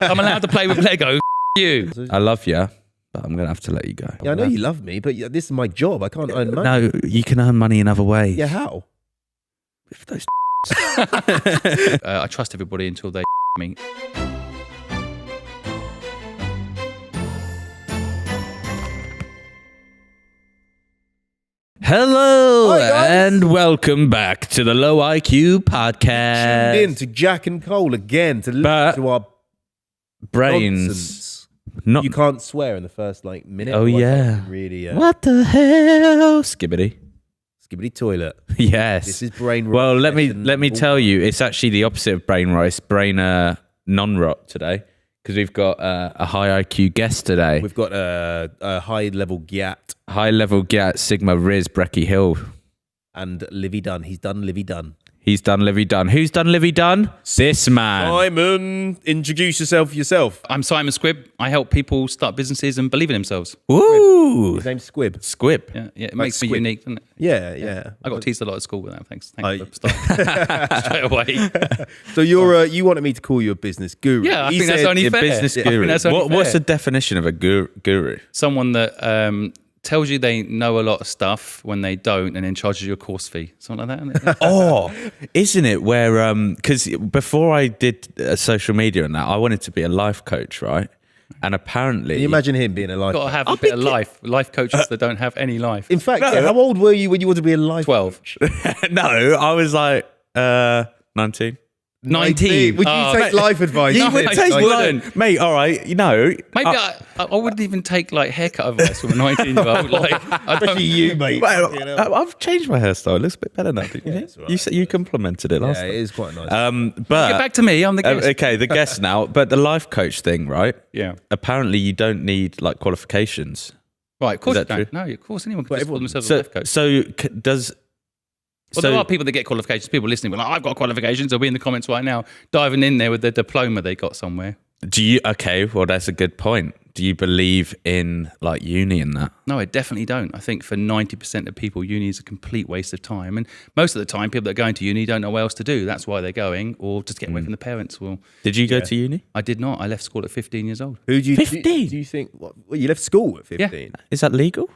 I'm allowed to play with Lego. You. I love you, but I'm going to have to let you go. Yeah, I know you love me, but this is my job. I can't earn money. No, you can earn money in other ways. Yeah, how? With those I trust everybody until they me. Hello, Hi, guys. and welcome back to the Low IQ podcast. Tuned in to Jack and Cole again to listen to our brains. nonsense. Not You can't swear in the first minute. Oh, otherwise yeah. I Really. What the hell, Skibbity? Skibbity toilet. Yes. This is brain rot. Well, let me tell you, it's actually the opposite of brain rot. It's brain non-rot today, because we've got a high IQ guest today. We've got a high-level gyat. High-level gyat, Sigma Riz Brecky Hill. And Livy Dunn. He's done Livy Dunn. He's done Livy Dunn. Who's done Livy Dunn? This man. Simon, introduce yourself. I'm Simon Squibb. I help people start businesses and believe in themselves. Woo! His name's Squibb. Squibb. Yeah, it makes me Squibb. unique, doesn't it? Yeah. I got teased a lot at school with that. Thanks for starting straight away. So you wanted me to call you a business guru. Yeah, I He think that's said- only A fair. business I think guru. that's only What's fair. the definition of a guru? Someone that tells you they know a lot of stuff when they don't, and then charges you a course fee, something like that. Isn't it? Oh, isn't it? Where because before I did social media and that, I wanted to be a life coach, right? And apparently, Can you imagine him being a life Got to coach? have a bit of life. Life coaches that don't have any life. In fact, how old were you when you wanted to be a life 12. coach? no, I was like 19. 19. Would you take life advice? He No, would I take wouldn't. life. Mate, all right, Maybe I wouldn't even take like haircut advice from a 19-year-old. Like, I don't, Especially you, mate. Well, You know? I've changed my hairstyle. It looks a bit better now. Didn't you? it's all right. You said you complimented it last Yeah, it time. is quite nice. But get back to me. I'm the guest. okay, the guest now. But the life coach thing, right? Yeah. Apparently, you don't need like qualifications. Right. Of course Is you that don't. true? No, of course anyone can But just call everyone- themselves a So, life coach. does. Well, there are people that get qualifications. People listening, like, I've got qualifications. They'll be in the comments right now, diving in there with their diploma they got somewhere. Do you? Okay, well, that's a good point. Do you believe in like uni and that? No, I definitely don't. I think for 90% of people, uni is a complete waste of time. And most of the time, people that are going to uni don't know what else to do. That's why they're going, or just get away from the parents. Well, Did you go to uni? I did not. I left school at 15 years old. Who do you 15? Do you think? Well, you left school at 15. Is that legal?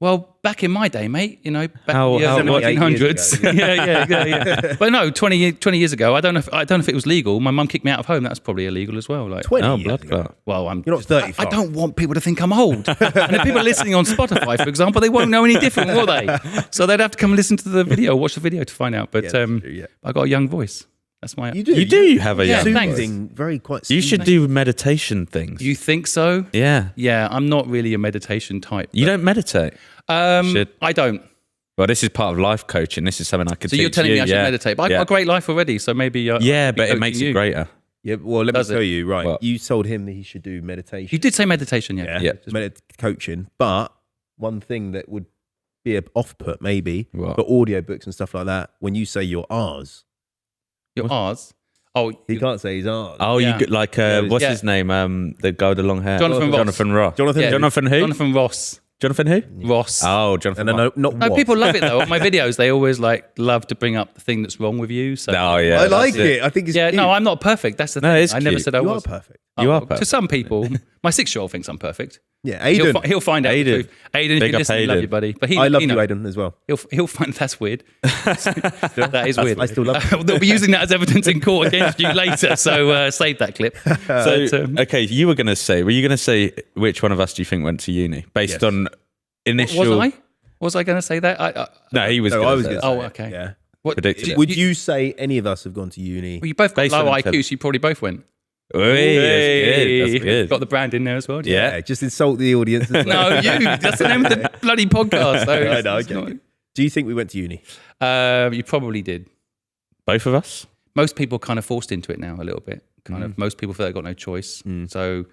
Well, back in my day, mate, you know, back How- in the how- early what, 1900s. 8 years ago, yeah. But no, 20 years ago, I don't know if it was legal. My mum kicked me out of home. That's probably illegal as well. Like, 20 Oh, years blood ago. clot. well, I'm You're not 35. I don't want people to think I'm old. And if people are listening on Spotify, for example, they won't know any different, will they? So they'd have to come and listen to the video, watch the video to find out. But Yeah, that's true, yeah. I got a young voice. That's my. You do. You do have a Yeah, young thanks. voice. Soothing, very quite. You should soothing. do meditation things. You think so? Yeah. Yeah, I'm not really a meditation type. You don't meditate. Should. I don't. Well, this is part of life coaching. This is something I could So teach you're telling you. me I should yeah. meditate. But I've Yeah. got a great life already, so maybe. Yeah, but it coaching makes you. it greater. Yeah, well, let me Does it? tell you, right? What? You told him that he should do meditation. You did say meditation, yeah. Yeah. Coaching. But one thing that would be an off-put, maybe, What? for audiobooks and stuff like that, when you say you're ours, You're ours. Oh, he can't say he's ours. Oh, Yeah. you could, like what's Yeah. his name? The guy with the long hair. Jonathan Ross. Jonathan Ross. Jonathan. Yeah. Jonathan who? Jonathan Ross. Jonathan who? Ross. Oh, Jonathan. No, not No, what. people love it though. On my videos, they always love to bring up the thing that's wrong with you. So Oh, yeah. I like that's it. I think it's yeah, cute. no, I'm not perfect. That's the No, thing. it's I never cute. said I You was. are perfect. You are To perfect. some people, my 6-year-old thinks I'm perfect. Yeah, Aiden. He'll find out. Aiden. The truth. Aiden, if Big you up listen, love Aiden. you, buddy. But I love you you, know, Aiden, as well. He'll find that's weird. That is weird. I still love They'll be using that as evidence in court against you later. So save that clip. So, But, okay, you were going to say, which one of us do you think went to uni? Based Yes. on initial... Was I going to say that? No, he was No, I going was to going say to Oh, say okay. it. Yeah. What, Predict- Would you say any of us have gone to uni? Well, you both got Based low on IQ, so you probably both went. Hey, that's good. Got the brand in there as well. Yeah. Yeah, just insult the audience. as well. No, you. That's the name of the bloody podcast. So I know, it's okay. not- Do you think we went to uni? You probably did. Both of us? Most people are kind of forced into it now a little bit. Most people feel they've got no choice. So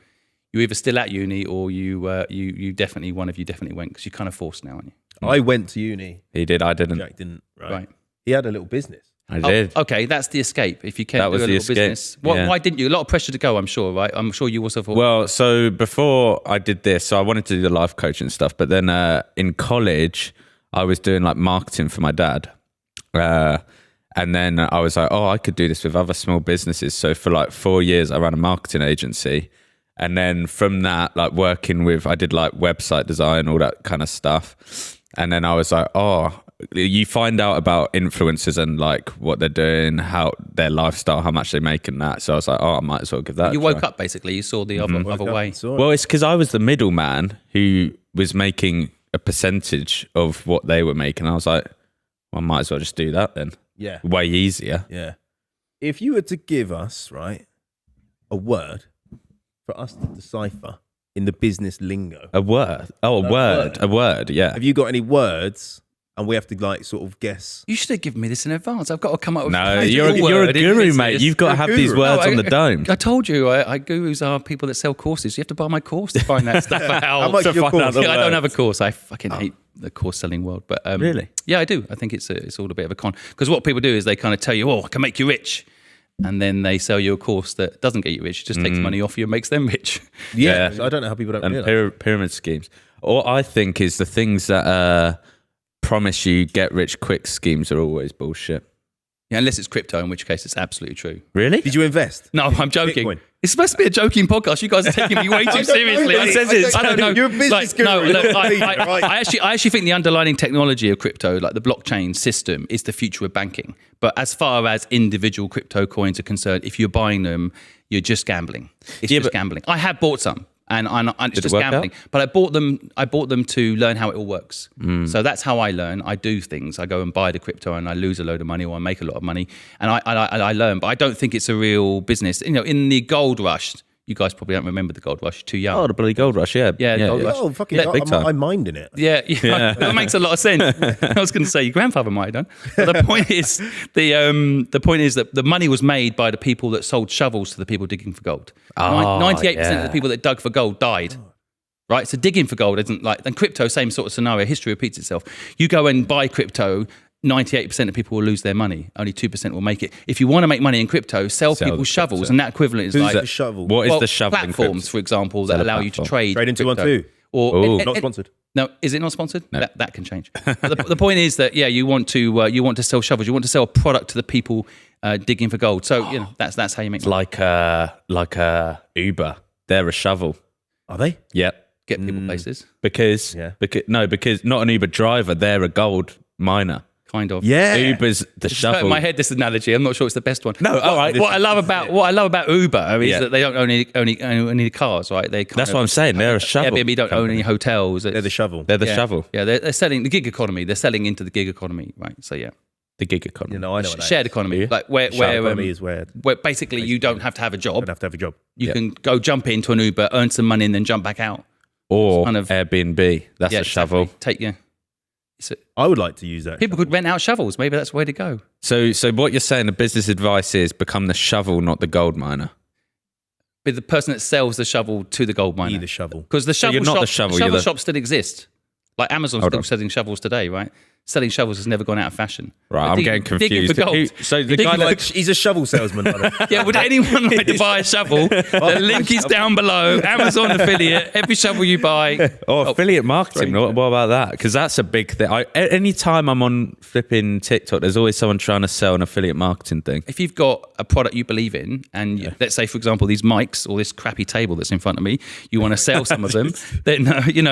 you're either still at uni or you definitely, one of you definitely went because you're kind of forced now, aren't you? I went to uni. He did, I didn't. Jack didn't. Right. He had a little business. I did. Okay, that's the escape. If you That can't do was a the little escape, business, yeah. why didn't you? A lot of pressure to go, I'm sure, right? I'm sure you also thought. Well, so before I did this, so I wanted to do the life coaching stuff, but then in college, I was doing like marketing for my dad. And then I was like, oh, I could do this with other small businesses. So for like 4 years, I ran a marketing agency. And then from that, like I did like website design, all that kind of stuff. And then I was like, oh, you find out about influencers and like what they're doing, how their lifestyle, how much they make and that. So I was like, oh, I might as well give that You a try. woke up basically. You saw the other way. Well, it's because I was the middleman who was making a percentage of what they were making. I was like, well, I might as well just do that then. Yeah. Way easier. Yeah. If you were to give us, right, a word for us to decipher in the business lingo. A word. Oh, a word. Yeah. Have you got any words? And we have to like sort of guess. You should have given me this in advance. I've got to come up with No, you're a guru, mate. You've got to have these words on the dome. I told you, gurus are people that sell courses. You have to buy my course to find that stuff out. How much is your course? I don't have a course. I fucking hate the course selling world. But Really? Yeah, I do. I think it's all a bit of a con. Because what people do is they kind of tell you, oh, I can make you rich. And then they sell you a course that doesn't get you rich. It just takes money off you and makes them rich. Yeah. I don't know how people don't realize. Pyramid schemes. All I think is the things that promise you get rich quick schemes are always bullshit. Yeah, unless it's crypto, in which case it's absolutely true. Really? Did you invest? No, I'm joking. Bitcoin. It's supposed to be a joking podcast. You guys are taking me way too seriously. I don't know. You're a business guru. No, look, Right. I actually think the underlying technology of crypto, like the blockchain system, is the future of banking. But as far as individual crypto coins are concerned, if you're buying them, you're just gambling. It's just gambling. I have bought some. And it's just gambling. But I bought them to learn how it all works. So that's how I learn. I do things. I go and buy the crypto and I lose a load of money or I make a lot of money. And I learn. But I don't think it's a real business. You know, in the gold rush, you guys probably don't remember the gold rush. You're too young. Oh, the bloody gold rush, yeah. Yeah, the gold rush. Oh, fucking big time. I'm minding it. Yeah. That makes a lot of sense. I was going to say your grandfather might have done. But the point is, the point is that the money was made by the people that sold shovels to the people digging for gold. 98% of the people that dug for gold died. Right, so digging for gold isn't like, and crypto, same sort of scenario. History repeats itself. You go and buy crypto, 98% of people will lose their money. Only 2% will make it. If you want to make money in crypto, sell people shovels, and that equivalent is Who's like the shovel? What is the shovel in platforms, crypto? for example, that allow you to trade. Trade in crypto. 212. Or Not sponsored. No, is it not sponsored? No. That can change. But the point is that you want to sell shovels. You want to sell a product to the people digging for gold. So that's how you make money. Like Uber. They're a shovel. Are they? Yep. Get people places. Because not an Uber driver, they're a gold miner. Kind of. Yeah. Uber's the It's shovel. in my head, this analogy. I'm not sure it's the best one. No, all right. What I love about Uber is that they don't own any cars, right? That's what I'm saying. They're a shovel. Airbnb don't own any hotels. They're the shovel. They're the shovel. Yeah, they're selling the gig economy. They're selling into the gig economy, right? So yeah, The gig economy. You know, I know what that shared is. economy, like where economy is where basically you don't have to have a you job. don't have to have a job. You can go jump into an Uber, earn some money, and then jump back out. Or kind of- Airbnb. That's a shovel. Exactly. I would like to use that. People could rent out shovels. Maybe that's the way to go. So what you're saying, the business advice is become the shovel, not the gold miner. But the person that sells the shovel to the gold miner. Be the shovel. Because the shovel you're not shop, the shovel, shovel you're the- shops still exist. Like Amazon's Hold still on. selling shovels today, right? Selling shovels has never gone out of fashion. Right, But I'm digging getting confused. for gold. So the Digging guy for- that He's a shovel salesman. by the way. Yeah, would anyone like to buy a shovel? The link is down below. Amazon affiliate. Every shovel you buy. affiliate marketing. What about that? Because that's a big thing. Any time I'm on flipping TikTok, there's always someone trying to sell an affiliate marketing thing. If you've got a product you believe in, and let's say, for example, these mics or this crappy table that's in front of me, you want to sell some of them, then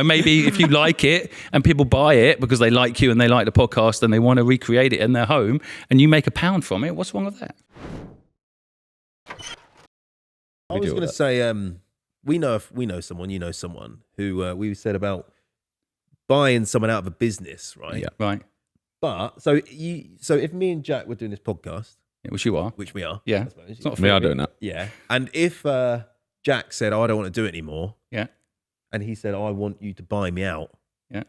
maybe if you like it and people buy it because they like you and they like the podcast and they want to recreate it in their home, and you make £1 from it, what's wrong with that? I was going to say, we know someone, you know someone who we said about buying someone out of a business, right? Yeah. Right. But so if me and Jack were doing this podcast, Yeah, which you are. which we are, Yeah. I suppose, It's not We are free. doing that. yeah, and if Jack said, "Oh, I don't want to do it anymore," Yeah. and he said, "I want you to buy me out," Yeah.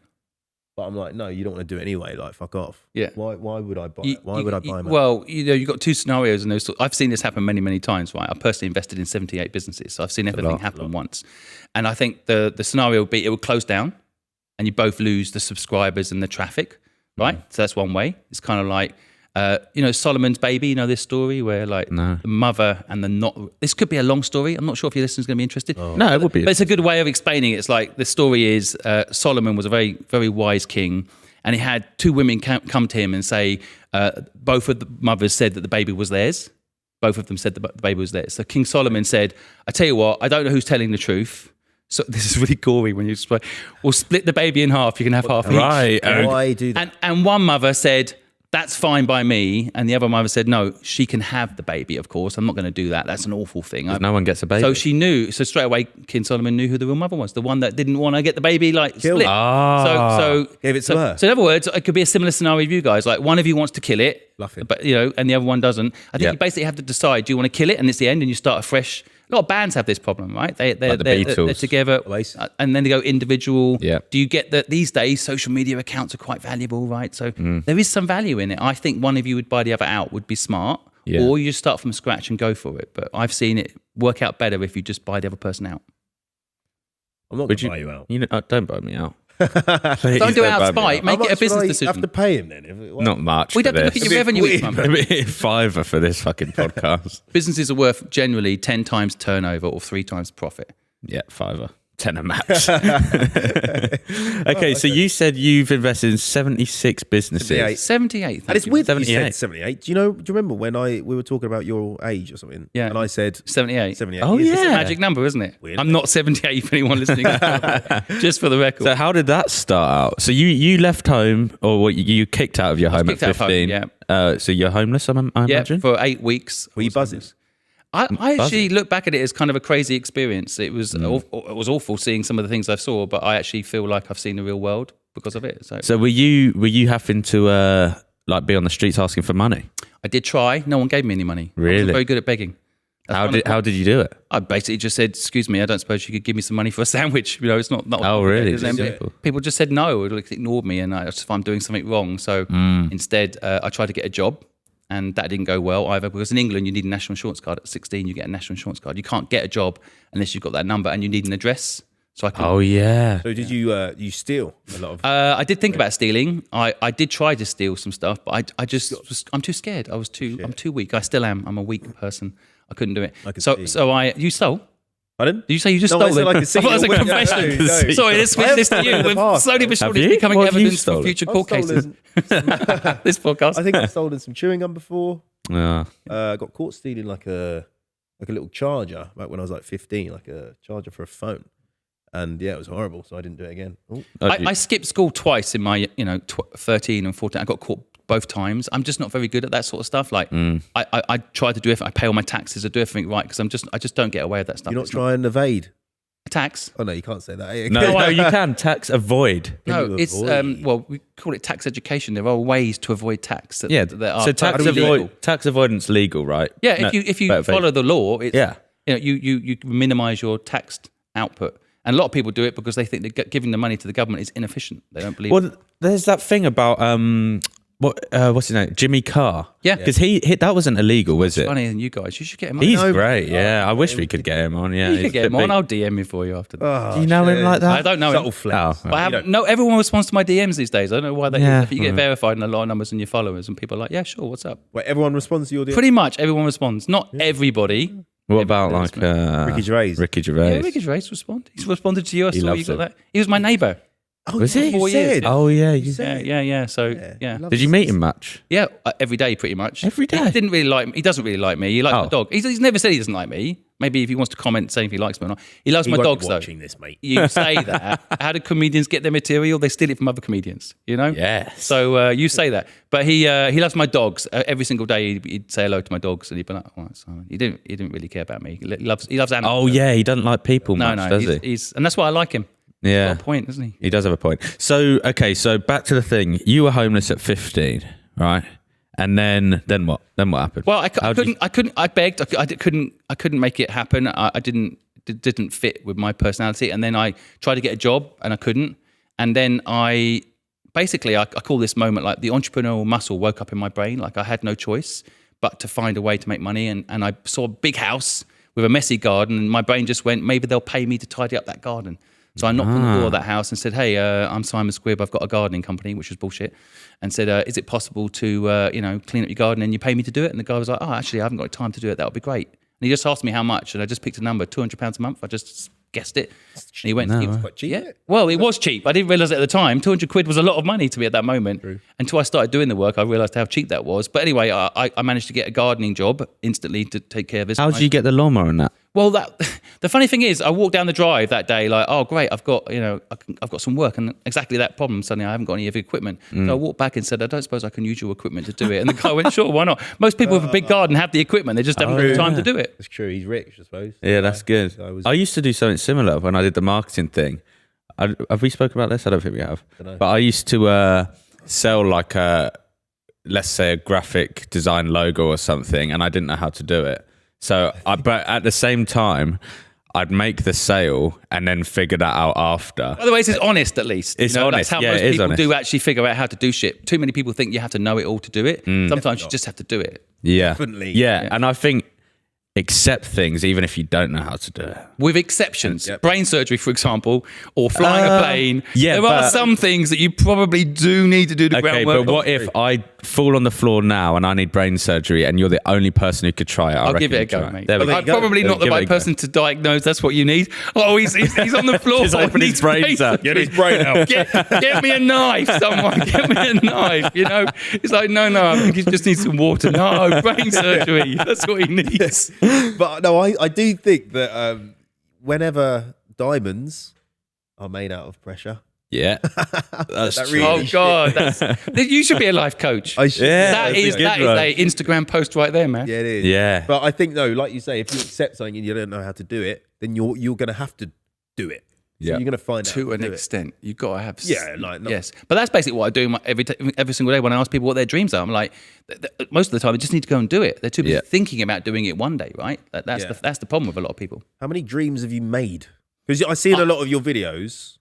but I'm like, "No, you don't want to do it anyway. Like, fuck off." Yeah. Why would I buy? You- Why would I buy him out? Well, you've got two scenarios in those. I've seen this happen many, many times, right? I've personally invested in 78 businesses, so I've seen everything happen once. And I think the scenario would be it would close down and you both lose the subscribers and the traffic, right? So that's one way. It's kind of like, Solomon's baby, this story where like No. the mother and this could be a long story. I'm not sure if your listeners are going to be interested. No, it would be. But it's a good way of explaining it. It's like the story is Solomon was a very, very wise king, And he had two women come to him and say, both of the mothers said that the baby was theirs. Both of them said the baby was theirs. So King Solomon said, I tell you what, I don't know who's telling the truth. So this is really gory when you explain. We'll split the baby in half. You can have half each. Right. Why do that? And one mother said, that's fine by me. And the other mother said, no, she can have the baby, of course. I'm not going to do that. That's an awful thing. No one gets a baby. So she knew. So straight away, King Solomon knew who the real mother was. The one that didn't want to get the baby Killed. split. So Gave it to her. So in other words, it could be a similar scenario with you guys. Like one of you wants to kill it, Bluffing. but and the other one doesn't. I think you basically have to decide: do you want to kill it, and it's the end, and you start afresh. A lot of bands have this problem, right? They're together, and then they go individual. Yeah. Do you get that these days? Social media accounts are quite valuable, right? So there is some value in it. I think one of you would buy the other out would be smart, or you just start from scratch and go for it. But I've seen it work out better if you just buy the other person out. I'm not going to buy you out. Don't buy me out. Don't do it out of spite. Make it a business decision. Have to pay him then. Not much. We'd have to look at your revenue each month. Maybe $5 for this fucking podcast. Businesses are worth generally 10 times turnover or 3 times profit. Yeah, $5. 10 a max. Okay, so you said you've invested in 76 businesses. 78. And it's weird that you 78. said 78. Do you remember when we were talking about your age or something? Yeah. And I said 78. 78. Oh, years. yeah. It's a magic number, isn't it? Weird. I'm not 78 for anyone listening. Just for the record. So how did that start out? So you left home, or what, you kicked out of your home at kicked out of home, 15? So you're homeless, I imagine? for 8 weeks. Were you buzzing? I actually look back at it as kind of a crazy experience. It was awful seeing some of the things I saw, but I actually feel like I've seen the real world because of it. So were you having to be on the streets asking for money? I did try. No one gave me any money. I Really? wasn't very good at begging. How did you do it? I basically just said, "Excuse me, I don't suppose you could give me some money for a sandwich." It's not. Oh, really? And then people just said no, or ignored me, and I just if I'm doing something wrong. So instead, I tried to get a job. And that didn't go well either, because in England you need a national insurance card. At 16, you get a national insurance card. You can't get a job unless you've got that number, and you need an address. So I couldn't. Oh yeah. So did you steal a lot of? I did think about stealing. I did try to steal some stuff, but I'm too scared. I'm too weak. I still am. I'm a weak person. I couldn't do it. You stole? Pardon? Did you say you just stole I said it? I I could see thought it was a your confession. window. No. Sorry, let's switch this to you. We're slowly but surely you? becoming What have you evidence for stolen? future I've court cases. stolen- This podcast. I think I've stolen some chewing gum before. Yeah. Got caught stealing like a little charger back when I was like 15, like a charger for a phone. And yeah, it was horrible, so I didn't do it again. Oh. I skipped school twice in my 13 and 14. I got caught both times. I'm just not very good at that sort of stuff. Like I try to do it. I pay all my taxes. I do everything right because I just don't get away with that stuff. You're not trying to evade? Tax? Oh no, you can't say that. No, you can tax avoid. No, it's we call it tax education. There are ways to avoid tax. That are so tax avoidance legal, right? Yeah, No, if you follow the law, it's, Yeah. you minimise your taxed output. And a lot of people do it because they think that giving the money to the government is inefficient. They don't believe. Well, there's that thing about what's his name, Jimmy Carr. Yeah. Because he that wasn't illegal, was it? Funnier than you guys. You should get him on. He's great. Yeah, I wish we could get him on. Yeah, You he's could get a him bit on. big. I'll DM him for you after that. Oh, Do you know him like that? I don't know Subtle him. flex. Oh, But everyone responds to my DMs these days. I don't know why that Yeah. is. If you get verified in a lot of numbers and your followers, and people are like, yeah, sure, what's up? Wait, everyone responds to your DM? Pretty much everyone responds. Not everybody. What about like Ricky Gervais? Ricky Gervais. Yeah, Ricky Gervais responded. He's responded to you. I saw loves you got it. that. He was my neighbour. Oh, Was he? 4 years. said. Oh yeah. Yeah. So yeah. Did you meet him much? Yeah, every day pretty much. Every day? He didn't really like me. He doesn't really like me. He likes my dog. He's never said he doesn't like me. Maybe if he wants to comment saying if he likes me or not. He loves He my won't dogs be though. watching this, mate. You say that. How do comedians get their material? They steal it from other comedians, Yes. So you say that. But he loves my dogs. Every single day he'd say hello to my dogs and he'd be like, oh, Simon. He didn't really care about me. He loves animals. Oh yeah, he doesn't like people much, No, does he? he's and that's why I like him. Yeah. He's got a point, isn't he? He does have a point. So so back to the thing. You were homeless at 15, right? And then what? Then what happened? Well, I couldn't. I begged. I couldn't make it happen. I didn't fit with my personality. And then I tried to get a job, and I couldn't. And then I call this moment like the entrepreneurial muscle woke up in my brain. Like I had no choice but to find a way to make money. And I saw a big house with a messy garden, and my brain just went, maybe they'll pay me to tidy up that garden. So I knocked on the door of that house and said, hey, I'm Simon Squibb. I've got a gardening company, which was bullshit. And said, is it possible to, clean up your garden and you pay me to do it? And the guy was like, oh, actually, I haven't got time to do it. That would be great. And he just asked me how much. And I just picked a number, £200 a month. I just guessed it. And he went, It was quite cheap. yeah. Well, it was cheap. I didn't realise it at the time. 200 quid was a lot of money to me at that moment. True. Until I started doing the work, I realised how cheap that was. But anyway, I managed to get a gardening job instantly to take care of this. How did you get the lawnmower on that? Well, the funny thing is, I walked down the drive that day like, oh great, I've got some work, and exactly that problem. Suddenly, I haven't got any of the equipment. So I walked back and said, I don't suppose I can use your equipment to do it. And the guy went, sure, why not? Most people with a big garden have the equipment; they just haven't got the time to do it. It's true. He's rich, I suppose. Yeah, that's good. I used to do something similar when I did the marketing thing. Have we spoken about this? I don't think we have. But I used to sell like let's say a graphic design logo or something, and I didn't know how to do it. So, but at the same time, I'd make the sale and then figure that out after. By the way, it's honest at least. It's honest. That's how most people do actually figure out how to do shit. Too many people think you have to know it all to do it. Sometimes you just have to do it. Yeah. Definitely. Yeah. And I think accept things even if you don't know how to do it. With exceptions. Brain surgery, for example, or flying a plane. Yeah, there are some things that you probably do need to do the groundwork. Okay, but what if I fall on the floor now and I need brain surgery and you're the only person who could try it? I'll give it a go, mate. I'm go. probably not the right person to diagnose. That's what you need. Oh, he's on the floor. Just open his brains out. Get his brain out. Get me a knife, someone. Get me a knife. You know, it's like, no, I think he just needs some water. No, brain surgery. That's what he needs. But no, I do think that whenever diamonds are made out of pressure. Yeah. That's true. Oh God, you should be a life coach. I should. Yeah, that is a Instagram post right there, man. Yeah, it is. Yeah. But I think, no, like you say, if you accept something and you don't know how to do it, then you're going to have to do it. So you're going to find out to an extent. You've got to have. Yes. But that's basically what I do every single day when I ask people what their dreams are. I'm like, most of the time, they just need to go and do it. They're too busy thinking about doing it one day, right? That's the problem with a lot of people. How many dreams have you made? Because I see in a lot of your videos,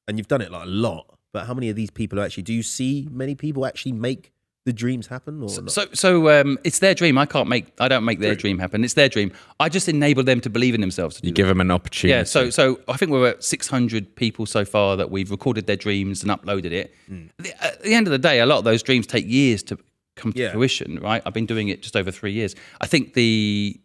and you've done it like a lot. But how many of these people do you see many people actually make the dreams happen? Or not? So it's their dream. I don't make their dream happen. It's their dream. I just enable them to believe in themselves. You give them an opportunity. Yeah. So I think we're at 600 people so far that we've recorded their dreams and uploaded it. At the end of the day, a lot of those dreams take years to come to fruition, right? I've been doing it just over 3 years. I think the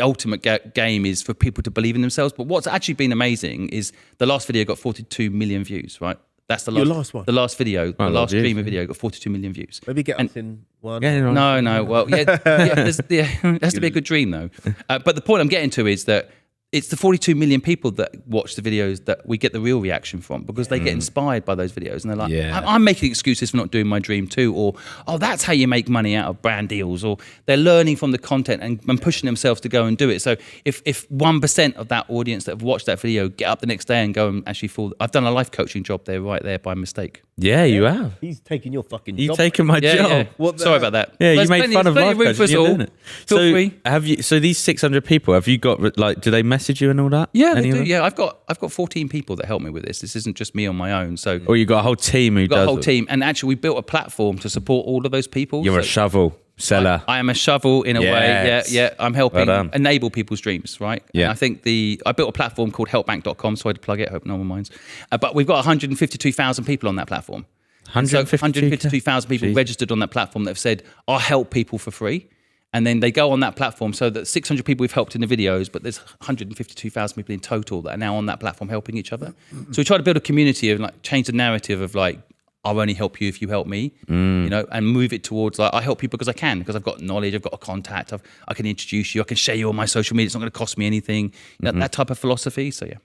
ultimate game is for people to believe in themselves. But what's actually been amazing is the last video got 42 million views, right? That's the last one. The last video, the last streamer video got 42 million views. Maybe get us in one. Yeah, no. Well, there has to be a good dream though. But the point I'm getting to is that it's the 42 million people that watch the videos that we get the real reaction from, because they get inspired by those videos and they're like, I'm making excuses for not doing my dream too, or, oh, that's how you make money out of brand deals, or they're learning from the content and pushing themselves to go and do it. So if 1% of that audience that have watched that video get up the next day and go and actually fall, I've done a life coaching job there right there by mistake. Yeah, you have. He's taking your fucking job. You've taken my job. Yeah. Sorry about that. Yeah, you made fun of life coaching. You're doing it. Feel free. So these 600 people, have you got, like, do they message you and all that? Yeah, they do. Yeah, I've got 14 people that help me with this. This isn't just me on my own. So, or you got a whole team who does it. Got a whole team, and actually we built a platform to support all of those people. You're a shovel seller. I am a shovel in a way. Yeah. I'm helping enable people's dreams, right? Yeah. And I think I built a platform called helpbank.com, so I had to plug it. I hope no one minds. But we've got 152,000 people on that platform. 152,000 people registered on that platform that have said, I'll help people for free. And then they go on that platform, so that 600 people we've helped in the videos, but there's 152,000 people in total that are now on that platform helping each other. So we try to build a community of, like, change the narrative of, like, I'll only help you if you help me, and move it towards, like, I help people because I can, because I've got knowledge, I've got a contact, I can introduce you, I can share you on my social media, it's not going to cost me anything, that type of philosophy. So, yeah.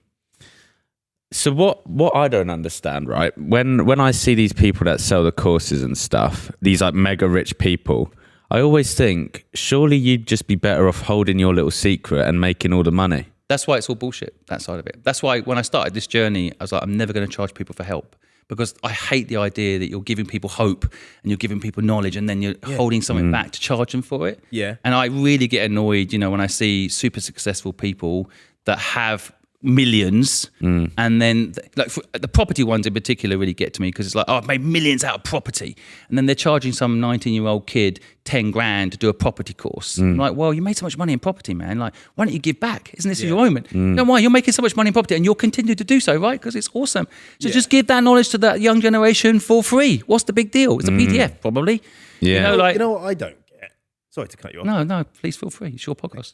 So what I don't understand, right? When I see these people that sell the courses and stuff, these like mega rich people, I always think, surely you'd just be better off holding your little secret and making all the money. That's why it's all bullshit, that side of it. That's why when I started this journey, I was like, I'm never going to charge people for help, because I hate the idea that you're giving people hope and you're giving people knowledge and then you're holding something back to charge them for it. Yeah. And I really get annoyed, when I see super successful people that have millions, and then like the property ones in particular really get to me, because it's like, oh, I've made millions out of property, and then they're charging some 19-year-old kid 10 grand to do a property course. I'm like, well, you made so much money in property, man, like, why don't you give back? Isn't this your moment? No, why? You're making so much money in property and you'll continue to do so, right? Because it's awesome. So just give that knowledge to that young generation for free. What's the big deal? It's a PDF probably. Yeah. You know what I don't get? Sorry to cut you off. No, please feel free. It's your podcast.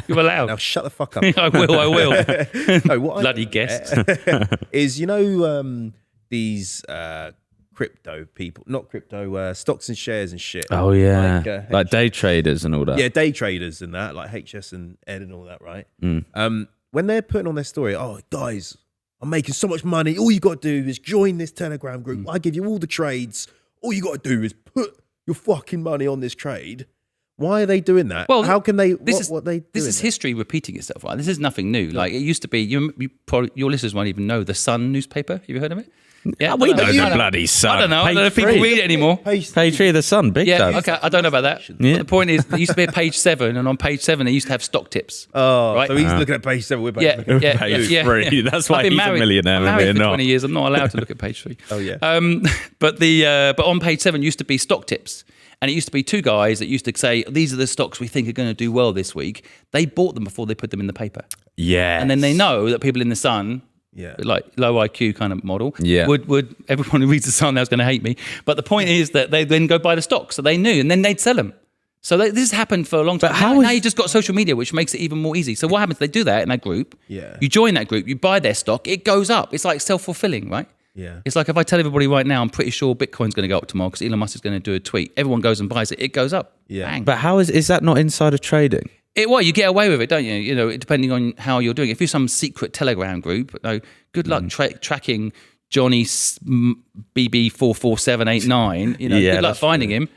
You're allowed. Now shut the fuck up. I will. No, what Bloody guest. is these crypto people, not crypto, stocks and shares and shit. Oh yeah, like day traders and all that. Yeah, day traders and that, like HS and Ed and all that, right? When they're putting on their story, oh guys, I'm making so much money. All you got to do is join this Telegram group. I give you all the trades. All you got to do is put your fucking money on this trade. Why are they doing that? Well, how can they? This is history repeating itself, right? This is nothing new. Like it used to be. You probably, your listeners won't even know the Sun newspaper. Have you heard of it? Yeah, we know the bloody Sun. I don't know if people read it anymore. Page 3 of the Sun, big time. Okay, I don't know about that. Yeah. But the point is, there used to be a page 7, and on page 7 they used to have stock tips. Oh, right? so he's looking at page 7. We're both looking at Page 3. That's why I've been he's married, a millionaire. I'm and married we're for not. 20 years. I'm not allowed to look at page 3. Oh yeah. But on page 7 used to be stock tips. And it used to be two guys that used to say, these are the stocks we think are going to do well this week. They bought them before they put them in the paper. Yeah. And then they know that people in the Sun, Yeah. like low IQ kind of model, Yeah. would everyone who reads the Sun now is going to hate me. But the point is that they then go buy the stocks. So they knew, and then they'd sell them. So this has happened for a long time. But how now is- you just got social media, which makes it even more easy. So what happens? They do that in that group. Yeah. You join that group, you buy their stock, it goes up. It's like self-fulfilling, right? Yeah. It's like if I tell everybody right now, I'm pretty sure Bitcoin's going to go up tomorrow because Elon Musk is going to do a tweet. Everyone goes and buys it. It goes up. Yeah. Bang. But how is that not insider trading? Well, you get away with it, don't you? You know, depending on how you're doing. If you're some secret Telegram group, no, good luck tracking Johnny BB44789. You know, Yeah, good luck that's finding him.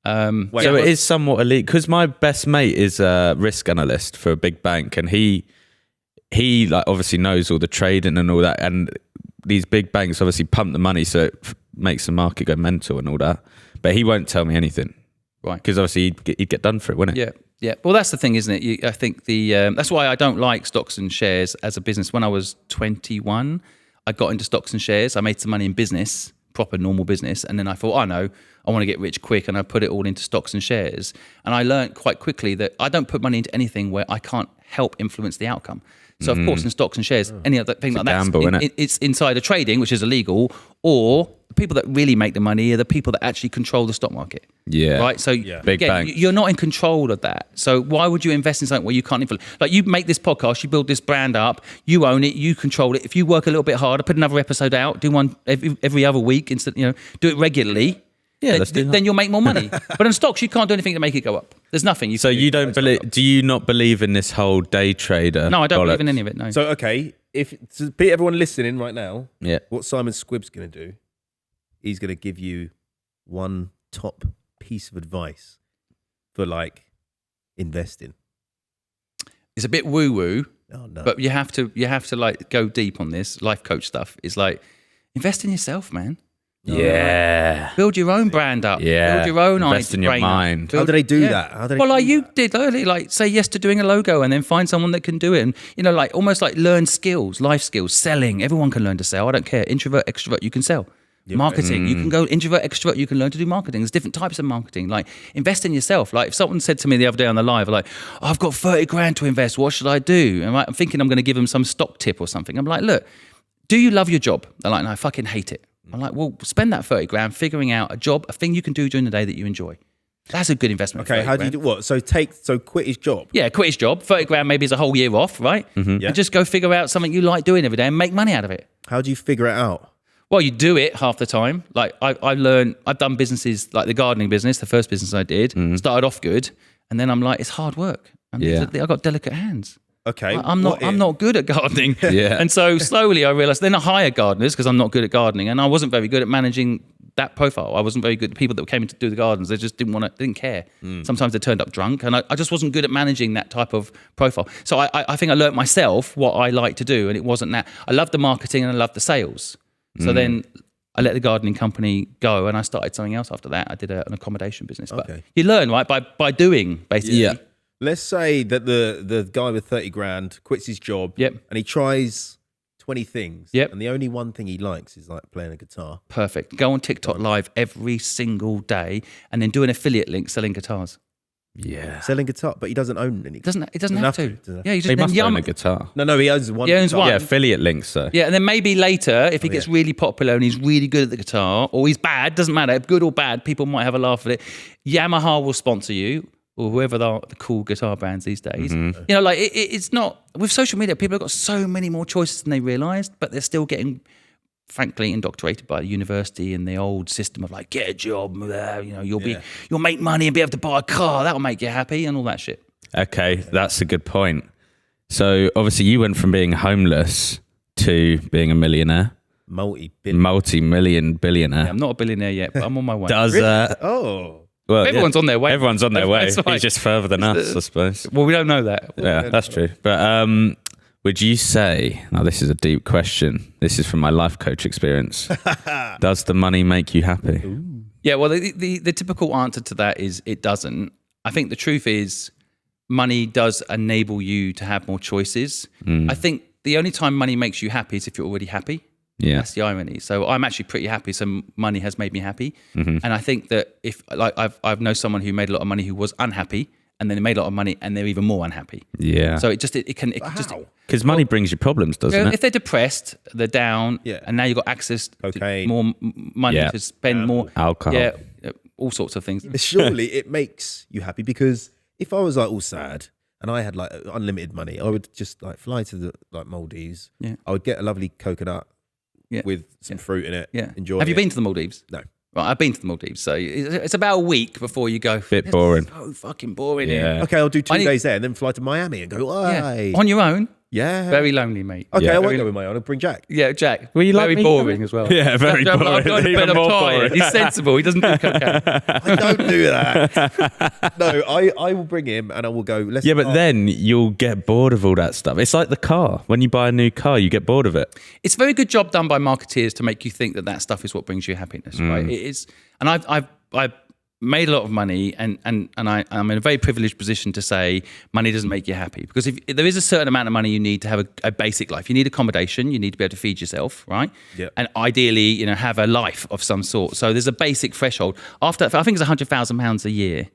So it is somewhat elite because my best mate is a risk analyst for a big bank, and he like obviously knows all the trading and all that, and these big banks obviously pump the money so it makes the market go mental and all that, but he won't tell me anything, Right. because obviously he'd get done for it, wouldn't it? Yeah. Well, that's the thing, isn't it? I think that's why I don't like stocks and shares as a business. When I was 21, I got into stocks and shares. I made some money in business, proper normal business, and then I thought, I want to get rich quick, and I put it all into stocks and shares. And I learned quite quickly that I don't put money into anything where I can't help influence the outcome. So, of course, in stocks and shares, any other thing like that, it's insider trading, which is illegal, or the people that really make the money are the people that actually control the stock market. Yeah. Right? So, Big again, banks. you're not in control of that. So, why would you invest in something where you can't influence? Like, you make this podcast, you build this brand up, you own it, you control it. If you work a little bit harder, put another episode out, do one every other week, instead, do it regularly. Yeah, let's do that. Then you'll make more money. But in stocks, you can't do anything to make it go up. There's nothing. So you don't believe? Do you not believe in this whole day trader? No, I don't bollocks? believe in any of it. No. So okay, to be everyone listening right now, Yeah. what Simon Squibb's going to do, he's going to give you one top piece of advice for like investing. It's a bit woo woo, Oh no! but you have to like go deep on this life coach stuff. It's like invest in yourself, man. Yeah. Build your own brand up. Yeah. Build your own Invest in your brain mind. How do they do that? How do they Well, do like you that? did earlier, like say yes to doing a logo and then find someone that can do it. And, like almost like learn skills, life skills, selling. Everyone can learn to sell. I don't care. Introvert, extrovert, you can sell. Marketing, you can go introvert, extrovert, you can learn to do marketing. There's different types of marketing. Like invest in yourself. Like if someone said to me the other day on the live, like, I've got 30 grand to invest. What should I do? And I'm thinking I'm going to give them some stock tip or something. I'm like, look, do you love your job? They're like, no, I fucking hate it. I'm like, well, spend that 30 grand figuring out a job, a thing you can do during the day that you enjoy. That's a good investment. Okay, how do you do what? So quit his job. Yeah, quit his job. 30 grand maybe is a whole year off, right? Yeah. And just go figure out something you like doing every day and make money out of it. How do you figure it out? Well, you do it half the time. Like I've done businesses like the gardening business, the first business I did, started off good. And then I'm like, it's hard work. And I got delicate hands. Okay, I'm not good at gardening. Yeah. And so slowly I realized then I hired gardeners because I'm not good at gardening and I wasn't very good at managing that profile. I wasn't very good. The people that came in to do the gardens, they just didn't care. Sometimes they turned up drunk and I just wasn't good at managing that type of profile. So I think I learnt myself what I like to do and it wasn't that. I loved the marketing and I loved the sales. So then I let the gardening company go and I started something else after that. I did an accommodation business. But you learn, right, by doing, basically. Yeah. Let's say that the guy with 30 grand quits his job and he tries 20 things and the only one thing he likes is like playing a guitar. Perfect. Go on TikTok live every single day and then do an affiliate link selling guitars. Yeah. Selling guitar, but he doesn't own any. He doesn't have to. Yeah, you just He must then own a guitar. No, he owns one. He owns guitar. one. Yeah, affiliate links, though. Yeah, and then maybe later, if he gets really popular and he's really good at the guitar, or he's bad, doesn't matter, good or bad, people might have a laugh at it. Yamaha will sponsor you. or whoever the cool guitar bands these days. You know, like it's not with social media. People have got so many more choices than they realised, but they're still getting, frankly, indoctrinated by the university and the old system of like, get a job, you know, you'll make money and be able to buy a car. That'll make you happy and all that shit. Okay, that's a good point. So obviously you went from being homeless to being a millionaire. Multi-million billionaire. Yeah, I'm not a billionaire yet, but I'm on my way. Oh. Well, everyone's on their way. Everyone's on their way. That's right. He's just further than us, I suppose. Well, we don't know that. Yeah, that's true. But would you say, now this is a deep question, this is from my life coach experience, does the money make you happy? Ooh. Yeah, well, the typical answer to that is it doesn't. I think the truth is money does enable you to have more choices. I think the only time money makes you happy is if you're already happy. Yeah. That's the irony. So I'm actually pretty happy. So money has made me happy. And I think that if like I've known someone who made a lot of money who was unhappy, and then they made a lot of money and they're even more unhappy. Yeah. So it can just because money brings you problems, doesn't it? If they're depressed, they're down, and now you've got access to more money to spend more alcohol, all sorts of things. Surely it makes you happy, because if I was like all sad and I had like unlimited money, I would just like fly to the like Maldives. Yeah. I would get a lovely coconut with some fruit in it. Yeah. Enjoy. Have you been to the Maldives? No. Right, I've been to the Maldives, so it's about a week before you go. Bit boring. So fucking boring. Yeah. Here. Okay, I'll do 2 days there and then fly to Miami and go, on your own. Yeah. Very lonely, mate. Okay, Yeah. I won't go with my own. I'll bring Jack. Yeah, Jack. Will you like very me? boring as well. Yeah, very I've boring. got a Even bit of more tired. boring. He's sensible. He doesn't do cocaine. I don't do that. No, I will bring him and I will go. Yeah, but then you'll get bored of all that stuff. It's like the car. When you buy a new car, you get bored of it. It's a very good job done by marketeers to make you think that stuff is what brings you happiness, right? It is, and I've made a lot of money, and I'm in a very privileged position to say money doesn't make you happy, because if there is a certain amount of money you need to have a basic life. You need accommodation, you need to be able to feed yourself, right? Yep. And ideally, have a life of some sort. So there's a basic threshold. After, I think it's £100,000 a year.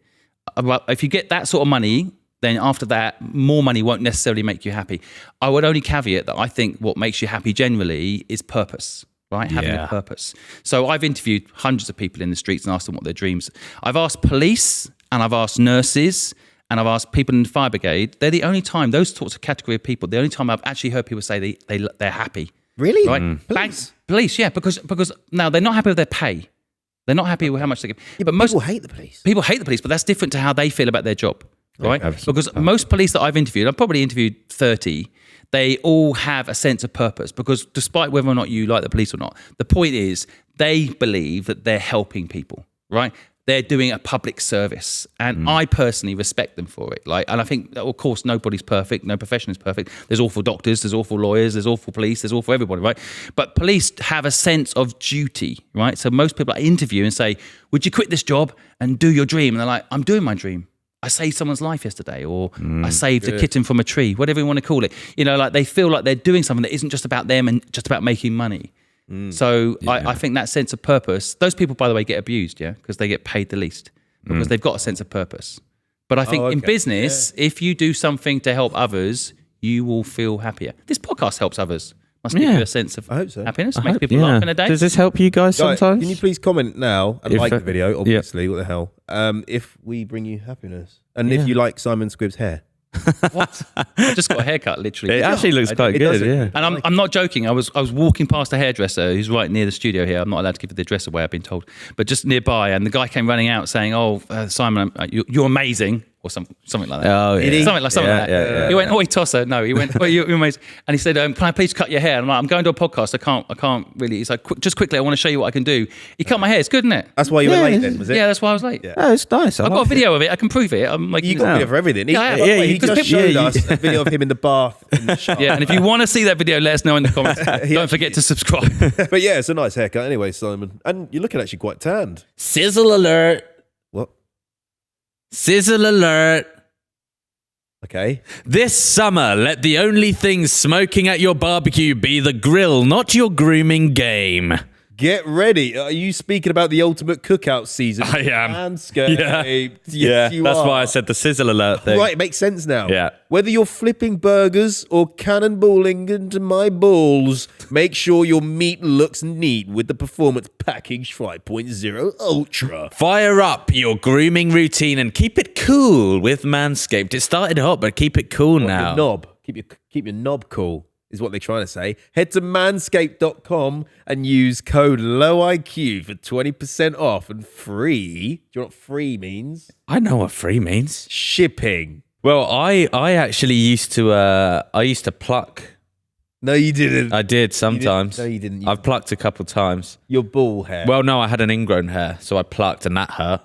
If you get that sort of money, then after that, more money won't necessarily make you happy. I would only caveat that I think what makes you happy generally is purpose. Right? Having a purpose. So I've interviewed hundreds of people in the streets and asked them what their dreams. I've asked police, and I've asked nurses, and I've asked people in the fire brigade. They're the only time, those sorts of category of people, the only time I've actually heard people say they're happy. Really? Right? Police, yeah, because now they're not happy with their pay. They're not happy with how much they get. Yeah, but most people hate the police. People hate the police, but that's different to how they feel about their job. Right? Because most police that I've interviewed, I've probably interviewed 30, they all have a sense of purpose, because despite whether or not you like the police or not, the point is they believe that they're helping people, right? They're doing a public service, and I personally respect them for it. And I think, of course, nobody's perfect, no profession is perfect. There's awful doctors, there's awful lawyers, there's awful police, there's awful everybody, right? But police have a sense of duty, right? So most people I interview and say, would you quit this job and do your dream? And they're like, I'm doing my dream. I saved someone's life yesterday, or I saved a kitten from a tree, whatever you want to call it. Like they feel like they're doing something that isn't just about them and just about making money. So I think that sense of purpose, those people, by the way, get abused, because they get paid the least, because they've got a sense of purpose. But I think in business, if you do something to help others, you will feel happier. This podcast helps others. Must give you a sense of happiness, make people laugh in a day. Does this help you guys sometimes? Can you please comment now and like the video, obviously, what the hell, if we bring you happiness, and if you like Simon Squibb's hair. What? I just got a haircut, literally. It actually looks quite good, yeah. And I'm not joking. I was walking past a hairdresser who's right near the studio here. I'm not allowed to give the address away, I've been told, but just nearby, and the guy came running out saying, "Oh, Simon, you're amazing." Or something like that. Oh, yeah. Something like that. Yeah. He went, "Oh, tosser." No, he went, "Oh, you're amazing." And he said, "Can I please cut your hair?" And I'm like, "I'm going to a podcast. I can't really." He's like, "Just quickly, I want to show you what I can do." He cut my hair. It's good, isn't it? That's why you were late then, was it? Yeah, that's why I was late. Yeah. Oh, it's nice. I've got a video of it. I can prove it. I'm like, You got a video for everything. He just showed us a video of him in the bath in the shower. Yeah, and if you want to see that video, let us know in the comments. Don't forget to subscribe. But yeah, it's a nice haircut anyway, Simon. And you're looking actually quite tanned. Sizzle alert. What? Sizzle alert. Okay. This summer, let the only thing smoking at your barbecue be the grill, not your grooming game. Get ready. Are you speaking about the ultimate cookout season? I am. Manscaped. Yeah. Yes, you That's are. why I said the sizzle alert thing. Right, it makes sense now. Yeah. Whether you're flipping burgers or cannonballing into my balls, Make sure your meat looks neat with the Performance Package 5.0 Ultra. Fire up your grooming routine and keep it cool with Manscaped. It started hot, but keep it cool now. Your knob. Keep your knob cool is what they're trying to say. Head to manscaped.com and use code LOWIQ for 20% off and free. Do you know what free means? I know what free means. Shipping. Well, I actually used to pluck. No, you didn't. I did sometimes. No, you didn't. I've plucked a couple times. Your ball hair. Well, no, I had an ingrown hair, so I plucked and that hurt.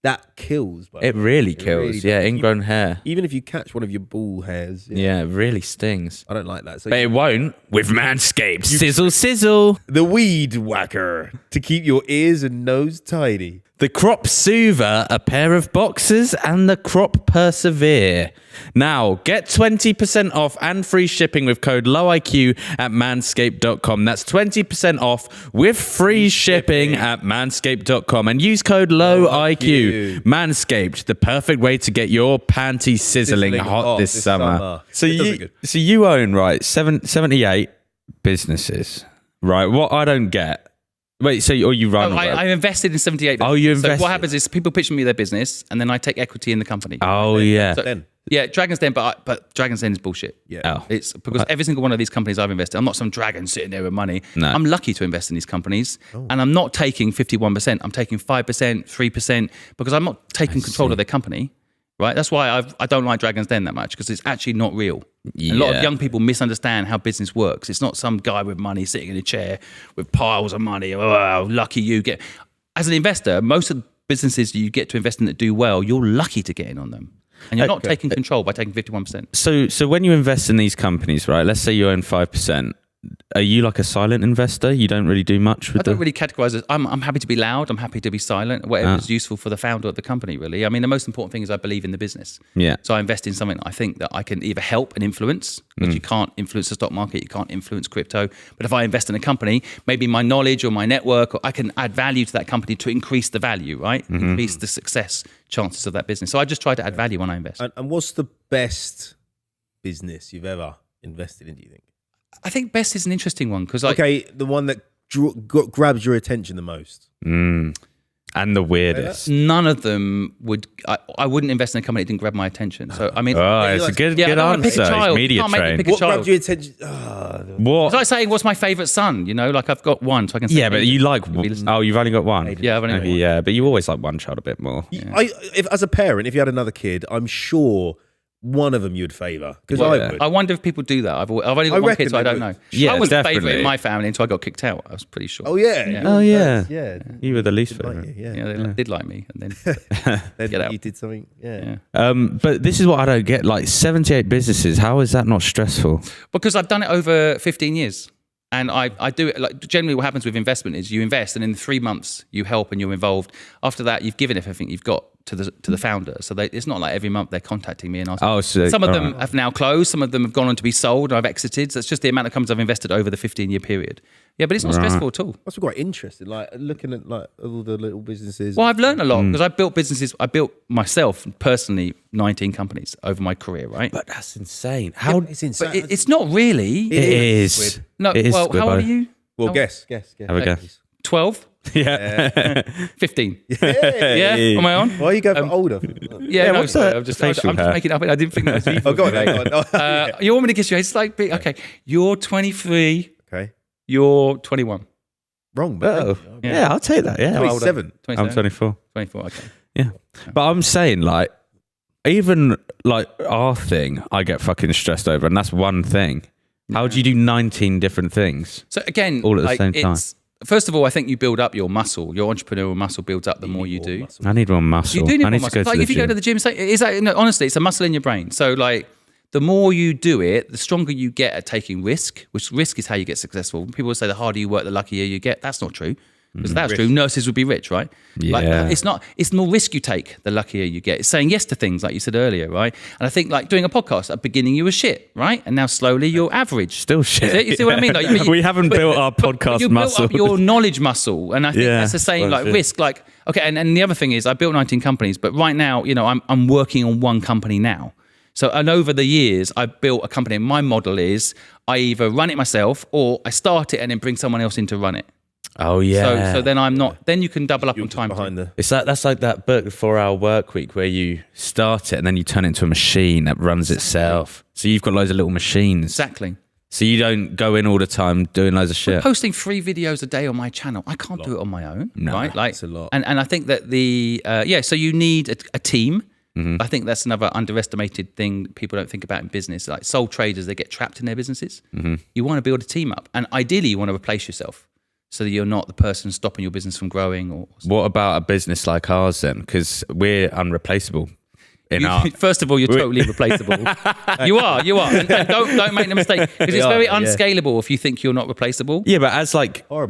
That kills. Bro. It really kills. Yeah, ingrown hair. Even if you catch one of your ball hairs. Yeah, it really stings. I don't like that. So But it won't with Manscaped. Sizzle, sizzle. the weed whacker to keep your ears and nose tidy. The Crop Soother, a pair of boxers, and the Crop Persevere. Now, get 20% off and free shipping with code LOWIQ at manscaped.com. That's 20% off with free shipping at manscaped.com. And use code LOWIQ. Manscaped, the perfect way to get your panties sizzling hot this summer. So you own, right, 78 businesses, right? What I don't get. Wait, so or you run? I invested in 78. Oh, you invested. So what happens is people pitch me their business, and then I take equity in the company. Oh, yeah. Then. Yeah, Dragon's Den, but Dragon's Den is bullshit. Yeah. Oh. It's because every single one of these companies I've invested, I'm not some dragon sitting there with money. No. I'm lucky to invest in these companies, and I'm not taking 51%. I'm taking 5%, 3%, because I'm not taking control of their company. Right, that's why I don't like Dragon's Den that much, because it's actually not real. Yeah. A lot of young people misunderstand how business works. It's not some guy with money sitting in a chair with piles of money. Oh, lucky you get. As an investor, most of the businesses you get to invest in that do well, you're lucky to get in on them, and you're not taking control by taking 51%. So when you invest in these companies, right? Let's say you own 5%. Are you like a silent investor? You don't really do much with I don't really categorize it. I'm happy to be loud. I'm happy to be silent. Whatever is useful for the founder of the company, really. I mean, the most important thing is I believe in the business. Yeah. So I invest in something that I think that I can either help and influence, because you can't influence the stock market, you can't influence crypto. But if I invest in a company, maybe my knowledge or my network, or I can add value to that company to increase the value, right? Increase the success chances of that business. So I just try to add value when I invest. And what's the best business you've ever invested in, do you think? I think best is an interesting one, because the one that grabs your attention the most. And the weirdest. none of them would. I wouldn't invest in a company that didn't grab my attention. So I mean, It's a good I don't wanna pick a answer. child. Media You can't make me train. pick a What child. grabbed your attention? What? It's like saying, what's my favourite son? You know, like I've got one, so I can say. Yeah, but you like. listen. Oh, you've only got one. Yeah, I've only got one. Yeah, but you always like one child a bit more. If as a parent, if you had another kid, I'm sure one of them you'd favour, because I would. I wonder if people do that. I've only got one kid, so I don't know. Yeah, I was definitely. favourite in my family until I got kicked out. I was pretty sure. Oh yeah. Oh yeah. Yeah. You were the least Like favorite. you, Yeah, they did like me, and then Then Get out. you did something. Yeah. But this is what I don't get. Like 78 businesses. How is that not stressful? because I've done it over 15 years. And I do it, like, generally what happens with investment is you invest, and in 3 months you help and you're involved. After that, you've given everything you've got to the founder. So it's not like every month they're contacting me and asking. Oh, so some of them have now closed. Some of them have gone on to be sold, and I've exited. So it's just the amount of companies I've invested over the 15-year period. Yeah, but it's not stressful at all. That's quite interesting. Like looking at like all the little businesses. Well, I've learned a lot because I built businesses. I built myself personally 19 companies over my career, right? But that's insane. How? It's insane. But it's not really. It is. No, It is, well, how old are Squibbo. you? Well, guess. Have a guess. 12? Yeah. 15. Yeah? Am I on? Why are you going for older? Yeah, no, what's sorry, that? I'm just Facial hair. making it up. I didn't think that was Oh, go on. Go on. You want me to guess your age? It's like, okay, you're 23, Okay. you're 21. Wrong, but Oh, yeah, I'll take that. Yeah. 27. 27? I'm 24. 24, okay. Yeah. But I'm saying, like, even like our thing, I get fucking stressed over, and that's one thing. How do you do 19 different things? So again, All at the same time. First of all, I think you build up your muscle. Your entrepreneurial muscle builds up the more you do. I need more muscle. You do need I more need muscle. to go Like to if the you go gym. to the gym, honestly, it's a muscle in your brain. So like, the more you do it, the stronger you get at taking risk, which risk is how you get successful. People say the harder you work, the luckier you get. That's not true. Because if that was true, nurses would be rich, right? Like, Yeah. it's the more risk you take, the luckier you get. It's saying yes to things, like you said earlier, right? And I think like doing a podcast, at the beginning you were shit, right? And now slowly you're average. Still shit. You see what I mean? Like, We haven't built our podcast you muscle. built up your knowledge muscle, and I think Yeah, that's the same. Like yeah. risk, like okay. And the other thing is, I built 19 companies, but right now, I'm working on one company now. So, and over the years, I built a company. My model is I either run it myself or I start it and then bring someone else in to run it. Oh yeah. So then I'm not. Then you can double up You're on just time. behind the. That's like that book, The 4-Hour Work Week, where you start it and then you turn it into a machine that runs itself. So you've got loads of little machines. Exactly. So you don't go in all the time doing loads of shit. Posting 3 videos a day on my channel. I can't do it on my own. No, right? Like, that's a lot. And I think that so you need a team. I think that's another underestimated thing people don't think about in business. Like sole traders, they get trapped in their businesses. You want to build a team up. And ideally, you want to replace yourself so that you're not the person stopping your business from growing. Or What about a business like ours then? Because we're unreplaceable. First of all, you're totally replaceable. You are. And don't make the mistake because it's very unscalable if you think you're not replaceable. Yeah, but as like our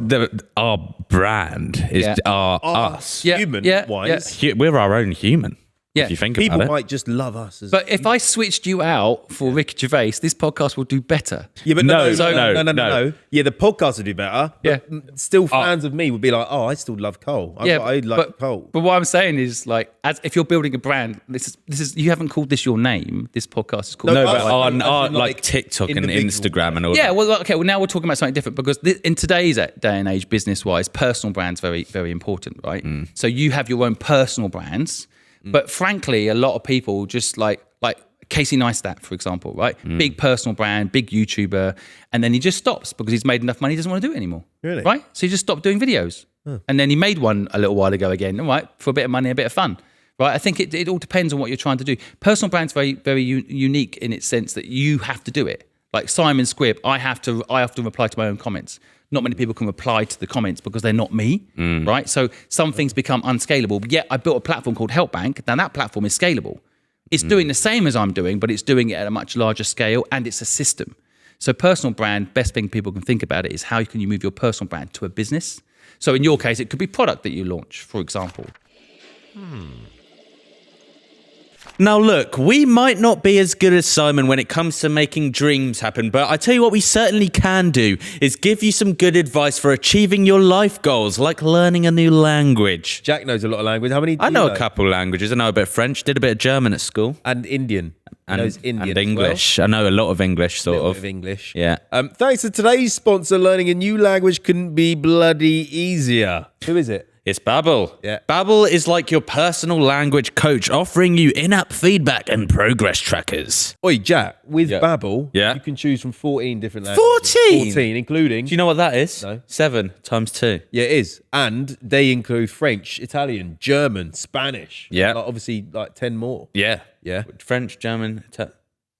brand is us. Yeah, Human-wise. We're our own human. Yeah. If you think People about it. might just love us. But if I switched you out for Ricky Gervais, this podcast will do better. Yeah, but No. no. Yeah, the podcast would do better. But still, fans of me would be like, "Oh, I still love Cole. I like Cole." But what I'm saying is, like, as if you're building a brand, this is you haven't called this your name. This podcast is called. No, but like, on like like TikTok and individual. Instagram and all Yeah, that. well, okay. Well, now we're talking about something different because in today's day and age, business-wise, personal brands very, very important, right? So you have your own personal brands, but frankly, a lot of people just like Casey Neistat, for example, right? Big personal brand, big YouTuber, and then he just stops because he's made enough money, he doesn't want to do it anymore. Really? Right? So he just stopped doing videos, and then he made one a little while ago again, right? For a bit of money, a bit of fun. Right, I think it all depends on what you're trying to do. Personal brand's very, very unique in its sense that you have to do it. Like Simon Squibb, I have to reply to my own comments. Not many people can reply to the comments because they're not me, right? So some things become unscalable. But yet I built a platform called HelpBank. Now that platform is scalable. It's doing the same as I'm doing, but it's doing it at a much larger scale, and it's a system. So personal brand, best thing people can think about it is how can you move your personal brand to a business? So in your case, it could be product that you launch, for example. Now, look, we might not be as good as Simon when it comes to making dreams happen, but I tell you what we certainly can do is give you some good advice for achieving your life goals, like learning a new language. Jack knows a lot of language. How many? I know a couple languages. I know a bit of French, did a bit of German at school. And Indian. He knows Indian and as English. I know a lot of English, sort well. of. Bit of English. Yeah. Thanks to today's sponsor, learning a new language couldn't be bloody easier. Who is it? It's Babbel. Yeah. Babbel is like your personal language coach, offering you in-app feedback and progress trackers. Oi, Jack, with Babbel, Yeah. you can choose from 14 different languages. 14? 14, including... Do you know what that is? No. 7 times 2. Yeah, it is. And they include French, Italian, German, Spanish. Yeah. Like, obviously, like 10 more. Yeah. Yeah. French, German,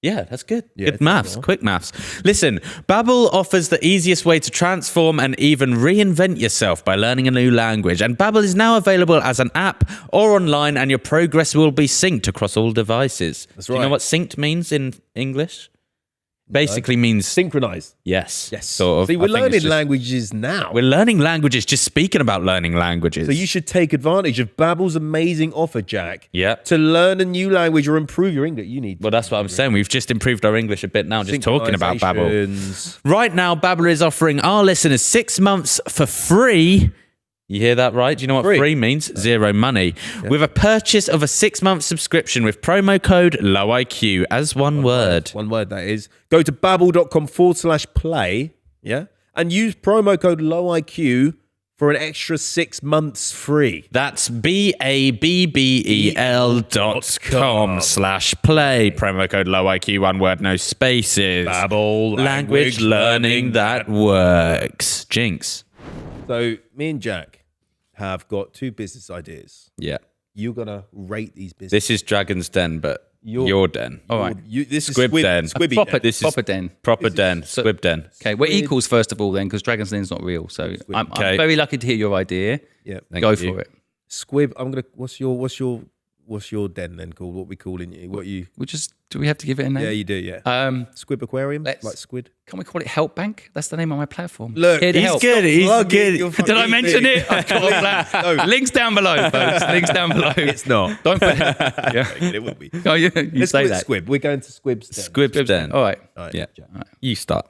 yeah, that's good. Yeah, Good it's maths, cool. quick maths. Listen, Babbel offers the easiest way to transform and even reinvent yourself by learning a new language. And Babbel is now available as an app or online, and your progress will be synced across all devices. That's Do you know right. what synced means in English? Basically means Synchronized. yes. Yes. Sort of. See, I we're think it's learning just- languages now. We're learning languages, just speaking about learning languages. So you should take advantage of Babbel's amazing offer, Jack. Yeah. To learn a new language or improve your English, you need... Well, that's what I'm saying. We've just improved our English a bit now, just talking about Babbel. Synchronisations. Right now, Babbel is offering our listeners 6 months for free. You hear that right? Do you know what free means? Zero money. With a purchase of a 6-month subscription with promo code LOWIQ as one word. One word, that is. Go to babbel.com/play, yeah? And use promo code LOWIQ for an extra 6 months free. That's babbel.com/play. Promo code LOWIQ, one word, no spaces. Babbel. Language learning that works. Jinx. So me and Jack have got 2 business ideas. Yeah. You're going to rate these businesses. This is Dragon's Den, but your den. All right. This is Squibb Den. Squibby Proper, Den. This is proper den. Proper den. Squibb den. Okay, we're equals first of all then, because Dragon's Den's not real. So I'm Okay. very lucky to hear your idea. Yeah. Go you. for it. Squibb, I'm going to... What's your den then called? What we calling you? What you... Do we have to give it a name? Yeah, you do, yeah. Squibb Aquarium? let's- Like squid? Can we call it Help Bank? That's the name of my platform. Look, Here to He's help. good. He's Plug good. it, you're Did I fucking mention big. it? Of course. No. Links down below, folks. Links down below. It's not. Don't put yeah. It would be. Oh, you Let's say call it that. Squibb. We're going to Squibb's den. Squibb's den. All right. All right, Yeah. Jack. You start.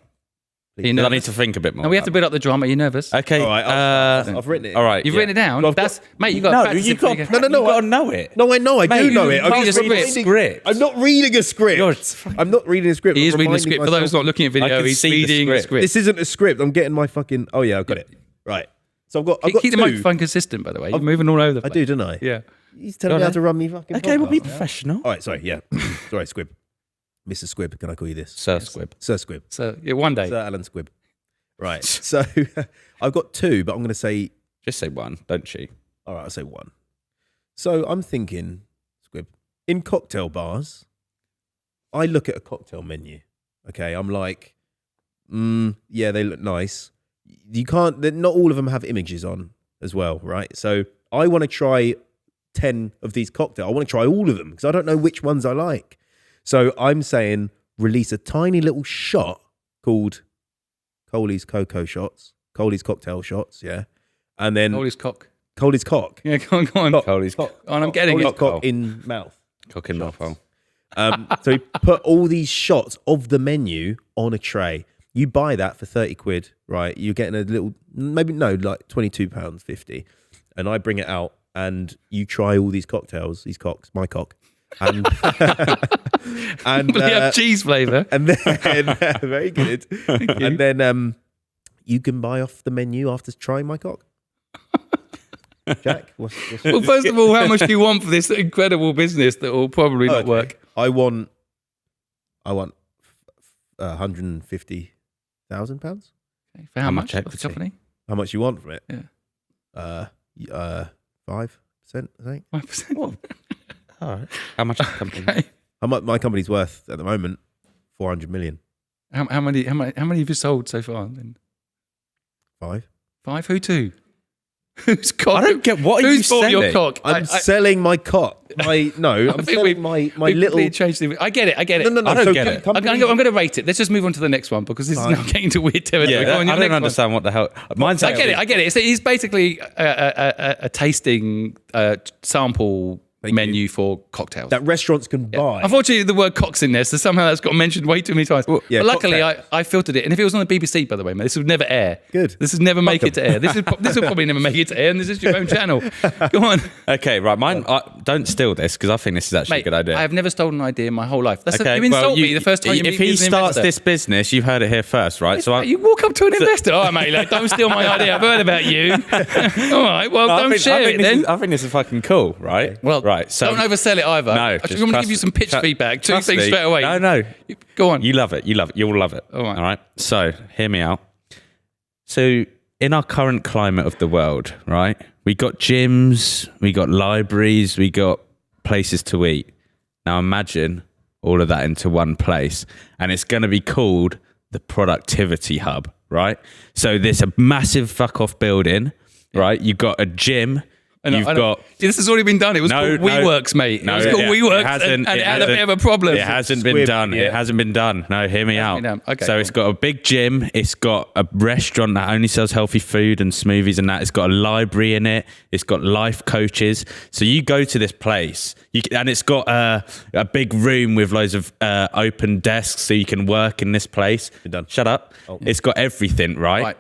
Are you I nervous? need to think a bit more. No, we have to build up the drama. Are you nervous? Okay. All right, I've written it. all right. You've written it down. Well, I've That's mate. You got No, practice you it before got you get- No, you got to know it. No, I know. I do know it. you I'm read just a reminding- script. I'm not reading a script. I'm not reading a script. He is I'm reading the reminding script. For myself- those not looking at video, can he's see the reading the script. script. This isn't a script. I'm getting my fucking. Oh yeah, I've got it. Right. So I've got. I've got Keep the two. microphone consistent, by the way. You're moving all over the I place. do, don't I? Yeah. He's telling me how to run me fucking. Okay, we'll be podcast. professional. All right. Sorry. Yeah. Sorry, Squibb. Mr. Squibb. Can I call you this? Sir Squibb. Sir Squibb. So yeah, one day. Sir Alan Squibb. Right. So I've got two, but I'm going to say. Just say one. Don't cheat. All right. I'll say one. So I'm thinking, Squibb, in cocktail bars, I look at a cocktail menu. Okay. I'm like, yeah, they look nice. You can't. Not all of them have images on as well, right? So I want to try 10 of these cocktails. I want to try all of them because I don't know which ones I like. So I'm saying release a tiny little shot called Coley's Cocoa Shots, Coley's Cocktail Shots, yeah. And then Hold his cock. Coley's Cock. Yeah, go on. Coley's Oh, and I'm getting Coley's it. Cock in mouth. cock in mouth hole. So he put all these shots of the menu on a tray. You buy that for 30 quid, right? You're getting a little, maybe no, like £22.50. And I bring it out and you try all these cocktails, these cocks, my cock. And, and They have cheese flavour. and then very good. And then you can buy off the menu after trying my cock. Jack, what's Well, first of all, how much do you want for this incredible business that will probably not okay. work? I want £150,000. Okay, for how much? much What's equity? the company? How much you want from it? Yeah. 5%, I think. 5%. All right. How much is the company? Okay. How much my company's worth at the moment? 400 million. How many have you sold so far? Then 5. 5. Who to? Who's cock? I don't get what are Who's you bought your selling? cock? I'm selling my cock. I'm think selling my we little. completely changed the. I get it. I get it. No. I don't so get it. I'm going to rate it. Let's just move on to the next one because this is now getting to weird territory. Yeah, Go on, I your don't next one. understand what the hell. Mine's I get it. I get it. He's basically a tasting sample menu for cocktails. That restaurants can buy. Unfortunately, the word cock's in there, so somehow that's got mentioned way too many times. yeah, but luckily, cocktails. I filtered it. And if it was on the BBC, by the way, man, this would never air. Good. This would never make it to air. This will probably never make it to air, and this is your own channel. Go on. Okay, right. Mine. Don't steal this because I think this is actually Mate, a good idea. I have never stolen an idea in my whole life. Okay, You insult me the first time you if meet me he as an starts investor. this business, you've heard it here first, right? So You walk up to an investor. All right, mate, like, don't steal my idea. I've heard about you. All right, well, don't share it then. I think this is fucking cool, right? Well, right. So don't oversell it either. No, I just just want to trust give you some pitch me. feedback. Two Trust things me. straight away. No. Go on. You love it. You love it. You'll love it. All right. All right. So hear me out. So in our current climate of the world, right? We got gyms, we got libraries, we got places to eat. Now imagine all of that into one place, and it's going to be called the Productivity Hub, right? So there's a massive fuck off building, right? You've got a gym. You've got. This has already been done. It was called WeWorks, mate. It was called WeWorks, and it had a bit of a problem. It hasn't been Squibb, done. yeah. It hasn't been done. No, hear me out. been done. Okay, So go it's on. got a big gym. It's got a restaurant that only sells healthy food and smoothies and that. It's got a library in it. It's got life coaches. So you go to this place, and it's got a big room with loads of open desks, so you can work in this place. You're done. Shut up. Oh. It's got everything, right? Right.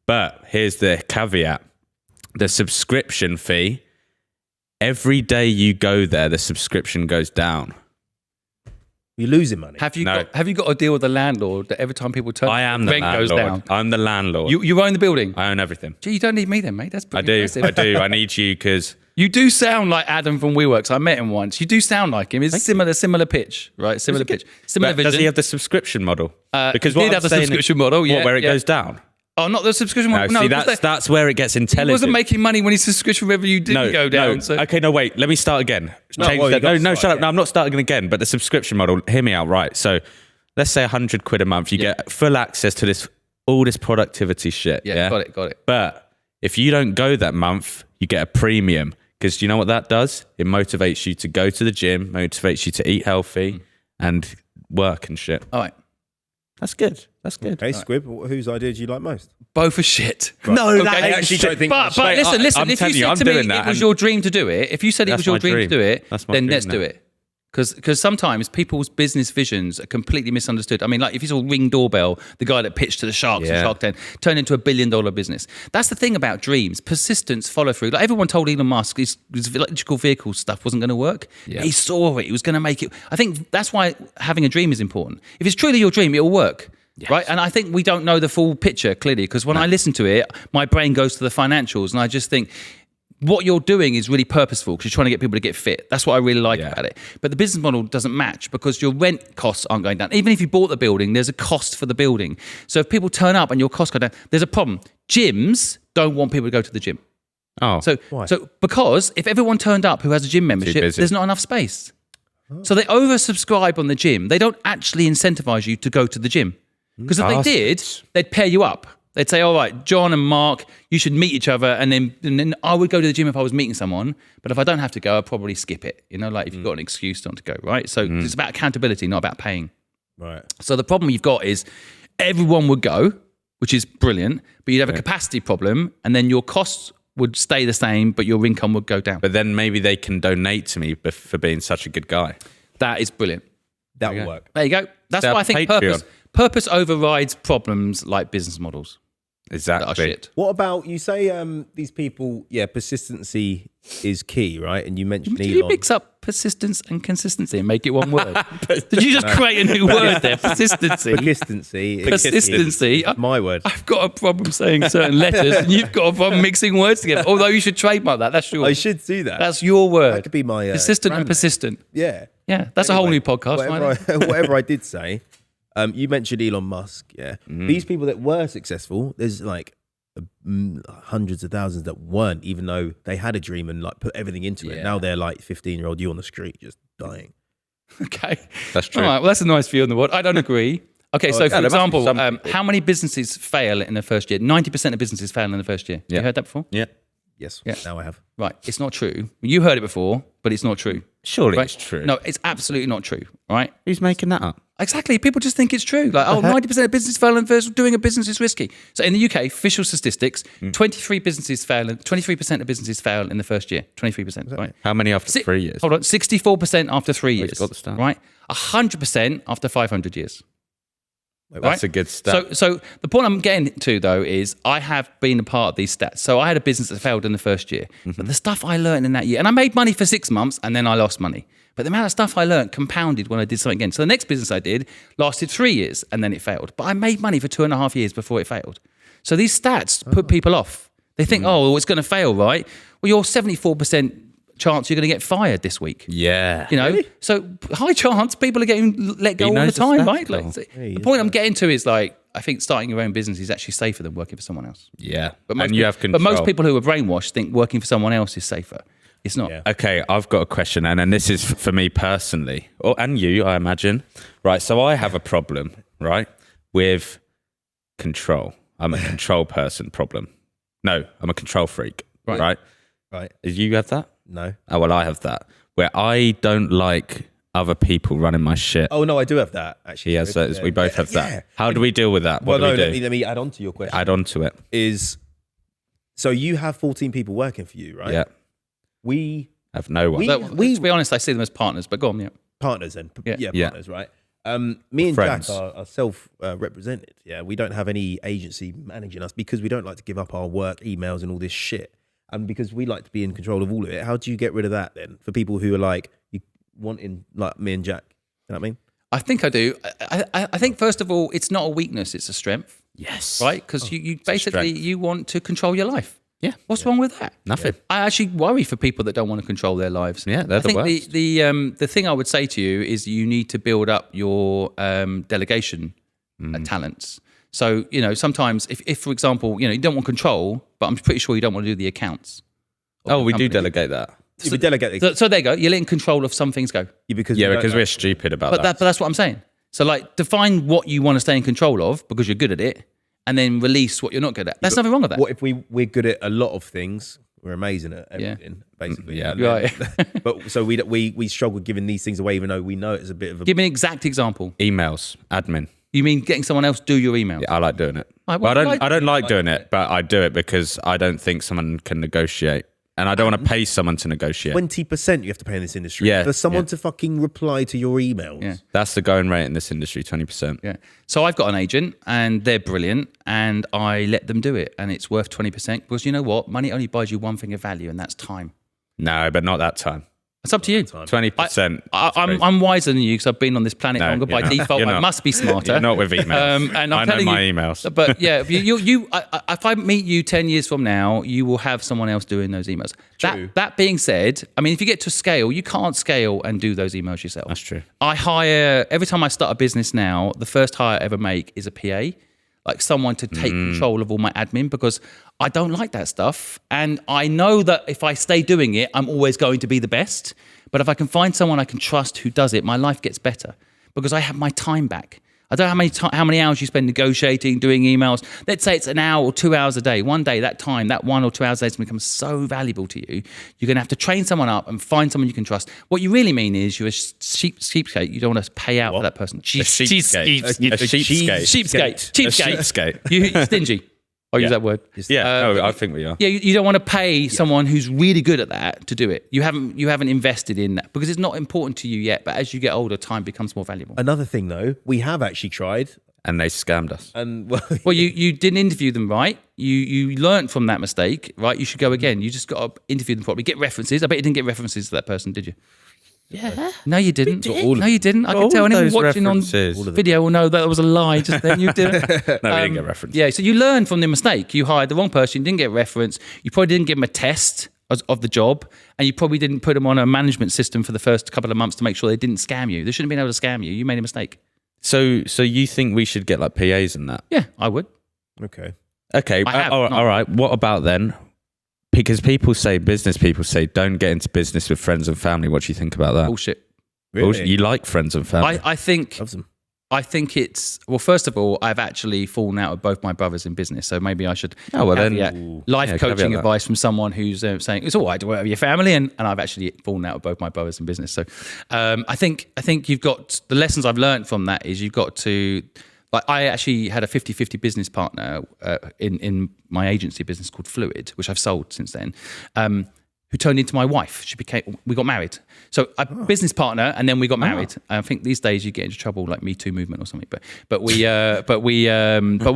But here's the caveat: the subscription fee. Every day you go there, the subscription goes down. You're losing money. Have you No. got a deal with the landlord that every time people turn, I am the rent goes landlord. down? I'm the landlord. You own the building. I own everything. Gee, you don't need me then, mate. That's I pretty do. impressive. I do. I need you because You do sound like Adam from WeWorks. I met him once. You do sound like him. It's similar pitch, right? Similar pitch, similar vision. does he have the subscription model? Because what he did I'm have the saying subscription is- model, yeah, what, where it yeah. goes down. Oh, not the subscription model. No, see, because that's where it gets he intelligent. wasn't making money when his subscription revenue didn't go down. No. So Okay, no, wait. Let me start again. Change well, that. you got to No, start shut up. again. No, I'm not starting again. But the subscription model, hear me out, right? So let's say 100 quid a month. You get full access to all this productivity shit. yeah, got it. But if you don't go that month, you get a premium. Because do you know what that does? It motivates you to go to the gym, motivates you to eat healthy and work and shit. All right. That's good. That's good. Okay, Squibb, whose idea do you like most? Both are shit. No, Okay. that I actually don't think. But Mate, listen. I'm If telling you you, said I'm to me doing that it was and- your dream to do it, if you said it That's was your my dream to dream. do it, That's my then dream let's now. do it. Because sometimes people's business visions are completely misunderstood. I mean, like if you saw Ring Doorbell, the guy that pitched to the Sharks in Shark Tank, turned into $1 billion business. That's the thing about dreams: persistence, follow through. Like everyone told Elon Musk his electrical vehicle stuff wasn't going to work. Yeah. He saw it; he was going to make it. I think that's why having a dream is important. If it's truly your dream, it will work. Yes. Right. And I think we don't know the full picture clearly, because when I listen to it, my brain goes to the financials and I just think, what you're doing is really purposeful because you're trying to get people to get fit. That's what I really like about it. But the business model doesn't match because your rent costs aren't going down. Even if you bought the building, there's a cost for the building. So if people turn up and your costs go down, there's a problem. Gyms don't want people to go to the gym. Oh, so because if everyone turned up who has a gym membership, there's not enough space. Oh. So they oversubscribe on the gym. They don't actually incentivize you to go to the gym. Because if they did, they'd pair you up. They'd say, all right, John and Mark, you should meet each other. And then I would go to the gym if I was meeting someone. But if I don't have to go, I'll probably skip it. You know, like if you've got an excuse not to go, right? So it's about accountability, not about paying. Right. So the problem you've got is everyone would go, which is brilliant, but you'd have a capacity problem. And then your costs would stay the same, but your income would go down. But then maybe they can donate to me for being such a good guy. That is brilliant. That will work. There you go. That's why I think purpose overrides problems like business models. Exactly. That are shit. What about, you say these people, persistency is key, right? And you mentioned Did you mix up persistence and consistency and make it one word? Did you just create a new word there? Persistency. Persistency. My word. I've got a problem saying certain letters and you've got a problem mixing words together. Although you should trademark that. That's your I should do that. That's your word. That could be my persistent and persistent. Yeah. Yeah. That's a whole new podcast. Whatever I did say. You mentioned Elon Musk, These people that were successful, there's like hundreds of thousands that weren't, even though they had a dream and like put everything into it. Now they're like 15-year-old you on the street just dying. Okay. That's true. All right, well, that's a nice view on the world. I don't agree. Okay, so for example, how many businesses fail in the first year? 90% of businesses fail in the first year. You heard that before? Yeah. Yes. Yeah. Now I have. Right. It's not true. You heard it before, but it's not true. Surely right? It's true. No, it's absolutely not true. Right? Who's making that up? Exactly. People just think it's true. Like, 90% of businesses fail in the first. Doing a business is risky. So in the UK, official statistics, 23% of businesses fail in the first year. 23%. Right? How many after 3 years? Hold on. 64% after 3 years. Got the start. Right? 100% after 500 years. That's a good stat. So the point I'm getting to, though, is I have been a part of these stats. So I had a business that failed in the first year. But the stuff I learned in that year, and I made money for 6 months and then I lost money. But the amount of stuff I learned compounded when I did something again. So the next business I did lasted 3 years and then it failed. But I made money for 2.5 years before it failed. So these stats put people off. They think, it's going to fail, right? Well, you're 74% chance you're going to get fired this week. Yeah. You know, really? So high chance people are getting let go all the time, right? Like, the point I'm getting to is like, I think starting your own business is actually safer than working for someone else. Yeah. But most you have control. But most people who are brainwashed think working for someone else is safer. It's not. Yeah. Okay, I've got a question, and this is for me personally, and you, I imagine. Right, so I have a problem, right, with control. I'm a control person problem. No, I'm a control freak, right? Right. You have that? No. Oh, well, I have that, where I don't like other people running my shit. Oh, no, I do have that, actually. Yeah, so we both have that. How do we deal with that? What do we do? Let me add on to your question. Add on to it. So you have 14 people working for you, right? Yeah. We have no one. To be honest, I see them as partners, but go on, partners then. Yeah. Partners, right? Me and Friends. Jack are self-represented. Yeah, we don't have any agency managing us because we don't like to give up our work emails and all this shit. And because we like to be in control of all of it. How do you get rid of that then? For people who are like, you wanting like me and Jack. You know what I mean? I think I do. I think, first of all, it's not a weakness, it's a strength. Yes. Right? Because you basically, you want to control your life. Yeah. What's wrong with that? Nothing. I actually worry for people that don't want to control their lives. Yeah, they're the worst. I think the thing I would say to you is you need to build up your delegation talents. So, you know, sometimes if, for example, you know, you don't want control, but I'm pretty sure you don't want to do the accounts. Oh, we do delegate that. We delegate. So there you go. You're letting control of some things go. Because we're stupid about that. But that's what I'm saying. So like define what you want to stay in control of because you're good at it, and then release what you're not good at. There's nothing wrong with that. What if we're good at a lot of things? We're amazing at everything, basically. Yeah. Right. But so we struggle giving these things away, even though we know it's a bit of a... Give me an exact example. Emails, admin. You mean getting someone else do your emails? Yeah, I like doing it. Right, I don't like doing it, but I do it because I don't think someone can negotiate And I don't want to pay someone to negotiate. 20% you have to pay in this industry. Yeah, For someone yeah. to fucking reply to your emails. Yeah. That's the going rate in this industry, 20%. Yeah. So I've got an agent and they're brilliant and I let them do it and it's worth 20% because you know what? Money only buys you one thing of value and that's time. No, but not that time. It's up to you. 20%. I'm wiser than you because I've been on this planet longer. By default, I must be smarter. You're not with emails. And I know my emails. But yeah, if I meet you 10 years from now, you will have someone else doing those emails. True. That being said, I mean, if you get to scale, you can't scale and do those emails yourself. That's true. I hire, every time I start a business now, the first hire I ever make is a PA. Like someone to take control of all my admin because I don't like that stuff. And I know that if I stay doing it, I'm always going to be the best. But if I can find someone I can trust who does it, my life gets better because I have my time back. I don't know how many hours you spend negotiating, doing emails. Let's say it's an hour or 2 hours a day. One day, that time, that 1 or 2 hours a day is going to become so valuable to you. You're going to have to train someone up and find someone you can trust. What you really mean is you're a cheapskate. You don't want to pay out for that person. Cheapskate. Cheapskate. You're stingy. I'll use that word. Yeah, I think we are. Yeah, you don't want to pay someone who's really good at that to do it. You haven't invested in that because it's not important to you yet. But as you get older, time becomes more valuable. Another thing, though, we have actually tried. And they scammed us. And well, you didn't interview them right. You learned from that mistake, right? You should go again. You just got to interview them properly. Get references. I bet you didn't get references to that person, did you? Yeah. No, you didn't. No, you didn't. I can tell anyone watching on video will know that was a lie just then. You didn't. No, we didn't get reference. Yeah, so you learned from the mistake. You hired the wrong person, you didn't get reference. You probably didn't give them a test of the job, and you probably didn't put them on a management system for the first couple of months to make sure they didn't scam you. They shouldn't have been able to scam you. You made a mistake. So you think we should get like PAs and that? Yeah, I would. Okay. All right. What about then? Because business people say, don't get into business with friends and family. What do you think about that? Bullshit. Really? You like friends and family? I think Loves them. I think it's, well, first of all, I've actually fallen out with both my brothers in business. So maybe I should life coaching advice from someone who's saying, it's all right to work with your family. And I've actually fallen out with both my brothers in business. So I think you've got, the lessons I've learned from that is you've got to, like I actually had a 50-50 business partner in my agency business called Fluid, which I've sold since then, who turned into my wife. We got married. So a business partner, and then we got married. I think these days you get into trouble like Me Too movement or something. But what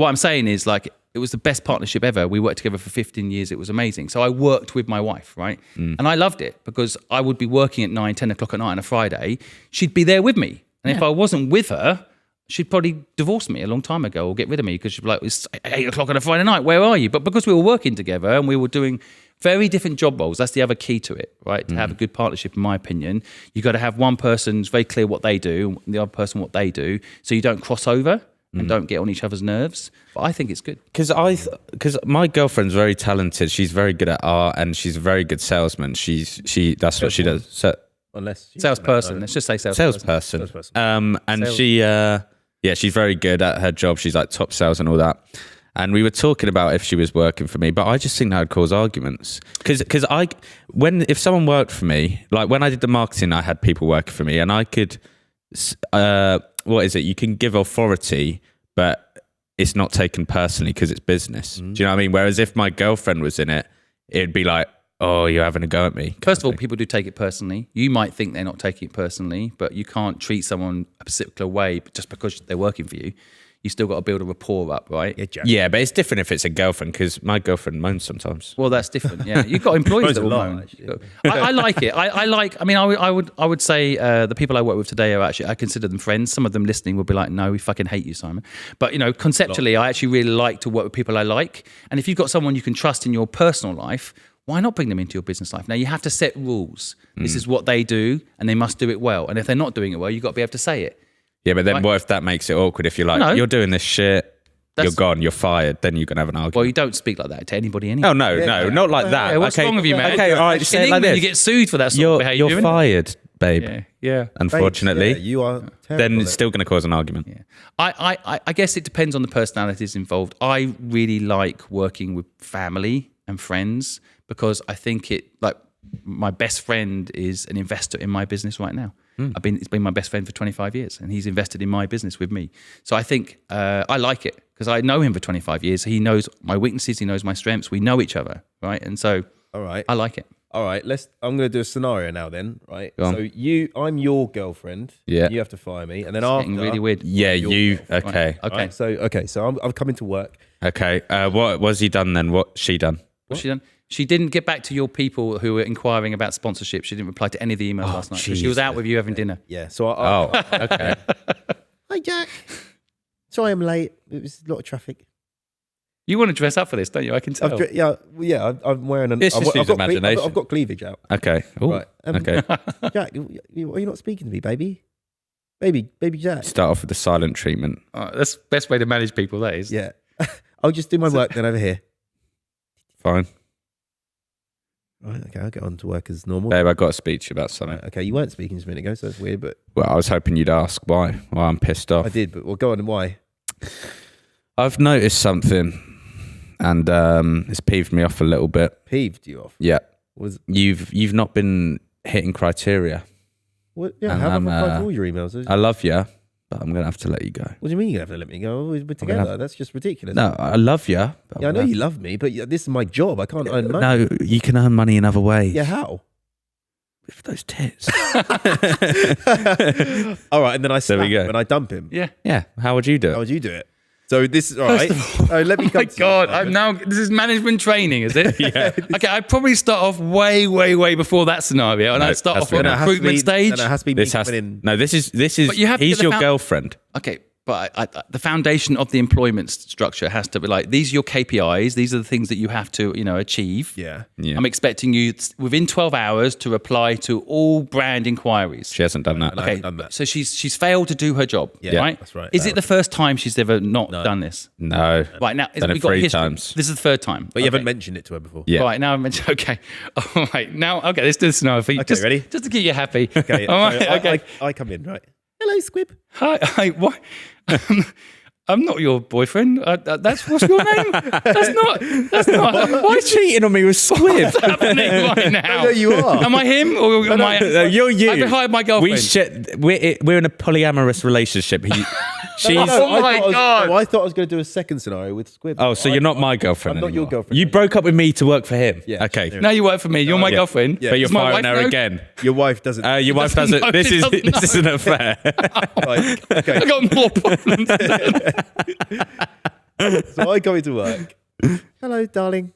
I'm saying is like it was the best partnership ever. We worked together for 15 years. It was amazing. So I worked with my wife, right? And I loved it because I would be working at 9, 10 o'clock at night on a Friday. She'd be there with me. And if I wasn't with her, she'd probably divorce me a long time ago or get rid of me because she'd be like, it's 8 o'clock on a Friday night, where are you? But because we were working together and we were doing very different job roles, that's the other key to it, right? To have a good partnership, in my opinion, you got to have one person who's very clear what they do, and the other person what they do, so you don't cross over and don't get on each other's nerves. But I think it's good. Because my girlfriend's very talented. She's very good at art and she's a very good salesman. That's what she does. So, unless salesperson, let's just say salesperson. And she's very good at her job. She's like top sales and all that. And we were talking about if she was working for me, but I just think that would cause arguments. Because if someone worked for me, like when I did the marketing, I had people working for me, and I could, what is it? You can give authority, but it's not taken personally because it's business. Do you know what I mean? Whereas if my girlfriend was in it, it'd be like, oh, you're having a go at me. First of all, people do take it personally. You might think they're not taking it personally, but you can't treat someone a particular way just because they're working for you. You still got to build a rapport up, right? Yeah, but it's different if it's a girlfriend because my girlfriend moans sometimes. Well, that's different. Yeah, you've got employees that will moan. I like it. I would say the people I work with today are actually, I consider them friends. Some of them listening will be like, no, we fucking hate you, Simon. But conceptually, I actually really like to work with people I like. And if you've got someone you can trust in your personal life, why not bring them into your business life? Now, you have to set rules. This is what they do, and they must do it well. And if they're not doing it well, you've got to be able to say it. Yeah, but then what if that makes it awkward? If you're like, you're doing this shit, you're gone, you're fired, then you're going to have an argument. Well, you don't speak like that to anybody anyway. Oh, no, not like that. Yeah, what's wrong with you, man? Okay, all right, just say it like this. You get sued for that sort of behaviour. You're fired, babe. Yeah. Unfortunately. You are terrible. Then it's still going to cause an argument. Yeah. I guess it depends on the personalities involved. I really like working with family and friends because I think my best friend is an investor in my business right now. It's been my best friend for 25 years and he's invested in my business with me. So I think I like it because I know him for 25 years. He knows my weaknesses, he knows my strengths. We know each other, right? And so All right. I like it. All right. I'm going to do a scenario now then, right? Go on. So I'm your girlfriend. Yeah. You have to fire me. And then It's after. getting really weird. Yeah, Your you. girlfriend. Okay. Okay. So I've come into work. Okay. What was he done then? What she done? What's she done? She didn't get back to your people who were inquiring about sponsorship. She didn't reply to any of the emails last night. So she was out with you having dinner. Yeah. So Okay. Hi, Jack. Sorry I'm late. It was a lot of traffic. You want to dress up for this, don't you? I can tell. I'm wearing an. It's just his imagination. I've got cleavage out. Okay. Ooh, Right. okay. Jack, are you not speaking to me, baby? Baby Jack. Start off with the silent treatment. That's the best way to manage people, that is. Yeah. I'll just do my work then over here. Fine. Right. Okay. I'll get on to work as normal. Babe, I got a speech about something. Okay. You weren't speaking to me a minute ago, so that's weird. But Well, I was hoping you'd ask why I'm pissed off. I did. But well, go on. And why? I've noticed something, and it's peeved me off a little bit. Peeved you off? Yeah, Was you've not been hitting criteria. what? Yeah. And How have I I'm, replied to all your emails? I love you, but I'm gonna have to let you go. What do you mean you have to let me go? We're together. That's just ridiculous. No, I love you. But Yeah, I I'm know gonna you love me, but this is my job. I can't earn money. No, you can earn money in other ways. Yeah, how? With those tits. All right, and then I There we slap go. him and I dump him. Yeah. Yeah. How would you do How it? would you do it? So this is all right. Let me Oh come my to God. you. This is management training, is it? Yeah. Okay, I'd probably start off way before that scenario. And No, I'd start has off to be on now. a recruitment stage. And it has to be This me has coming in. no. This is But you have to he's get your the girlfriend. Okay, but the foundation of the employment structure has to be like, these are your KPIs. These are the things that you have to, achieve. Yeah. Yeah. I'm expecting you within 12 hours to reply to all brand inquiries. She hasn't done that. I haven't done that. So she's failed to do her job, Yeah, right? that's right. Is it the first time she's ever not done this? No. Right, now, Done it we've got 3 history. times. This is the third time. But you haven't mentioned it to her before. Yeah. Right, now I mentioned, okay. All right, now, okay, let's do the scenario for you. Okay, ready? Just to get you happy. Okay. All right, so okay. I come in, right? Hello, Squibb. Hi, what? I'm not your boyfriend. What's your name? That's not. Why You're cheating on me with Squibb. happening right now? No, you are. Am I him or am I? You're you. I've hired my girlfriend. We're in a polyamorous relationship. She's. Oh my God. I thought I was going to do a second scenario with Squibb. Oh, so you're not my girlfriend I'm not your anymore. girlfriend. You broke up with me to work for him. Yeah. Okay. Yeah. Now you work for me. You're my girlfriend. Yeah. But you're Does my firing wife her know? again. Your wife doesn't. Your wife doesn't doesn't. know. This She is doesn't this isn't fair. Right, okay. I got more problems. So I go into work. Hello, darling.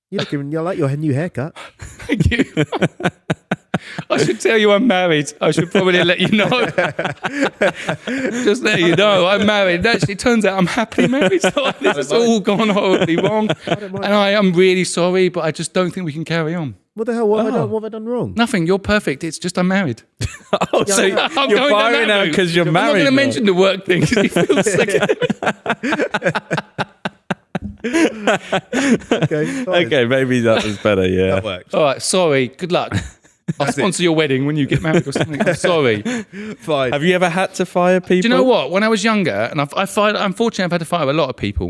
You like your new haircut. Thank you. I should tell you I'm married. I should probably let you know. Just let you know I'm married. Actually, it turns out I'm happily married. So this has all gone horribly wrong. And I am really sorry, but I just don't think we can carry on. What the hell? What have I done wrong? Nothing. You're perfect. It's just I'm married. Oh, so yeah. I'm you're going down firing that her route. because you're I'm married. not going to now. mention the work thing because he feels sick. Okay. Fine. Okay, maybe that was better. Yeah. That works. All right. Sorry. Good luck. I'll sponsor your wedding when you get married or something. I'm sorry. Fine. Have you ever had to fire people? Do you know what? When I was younger, and unfortunately, I've had to fire a lot of people,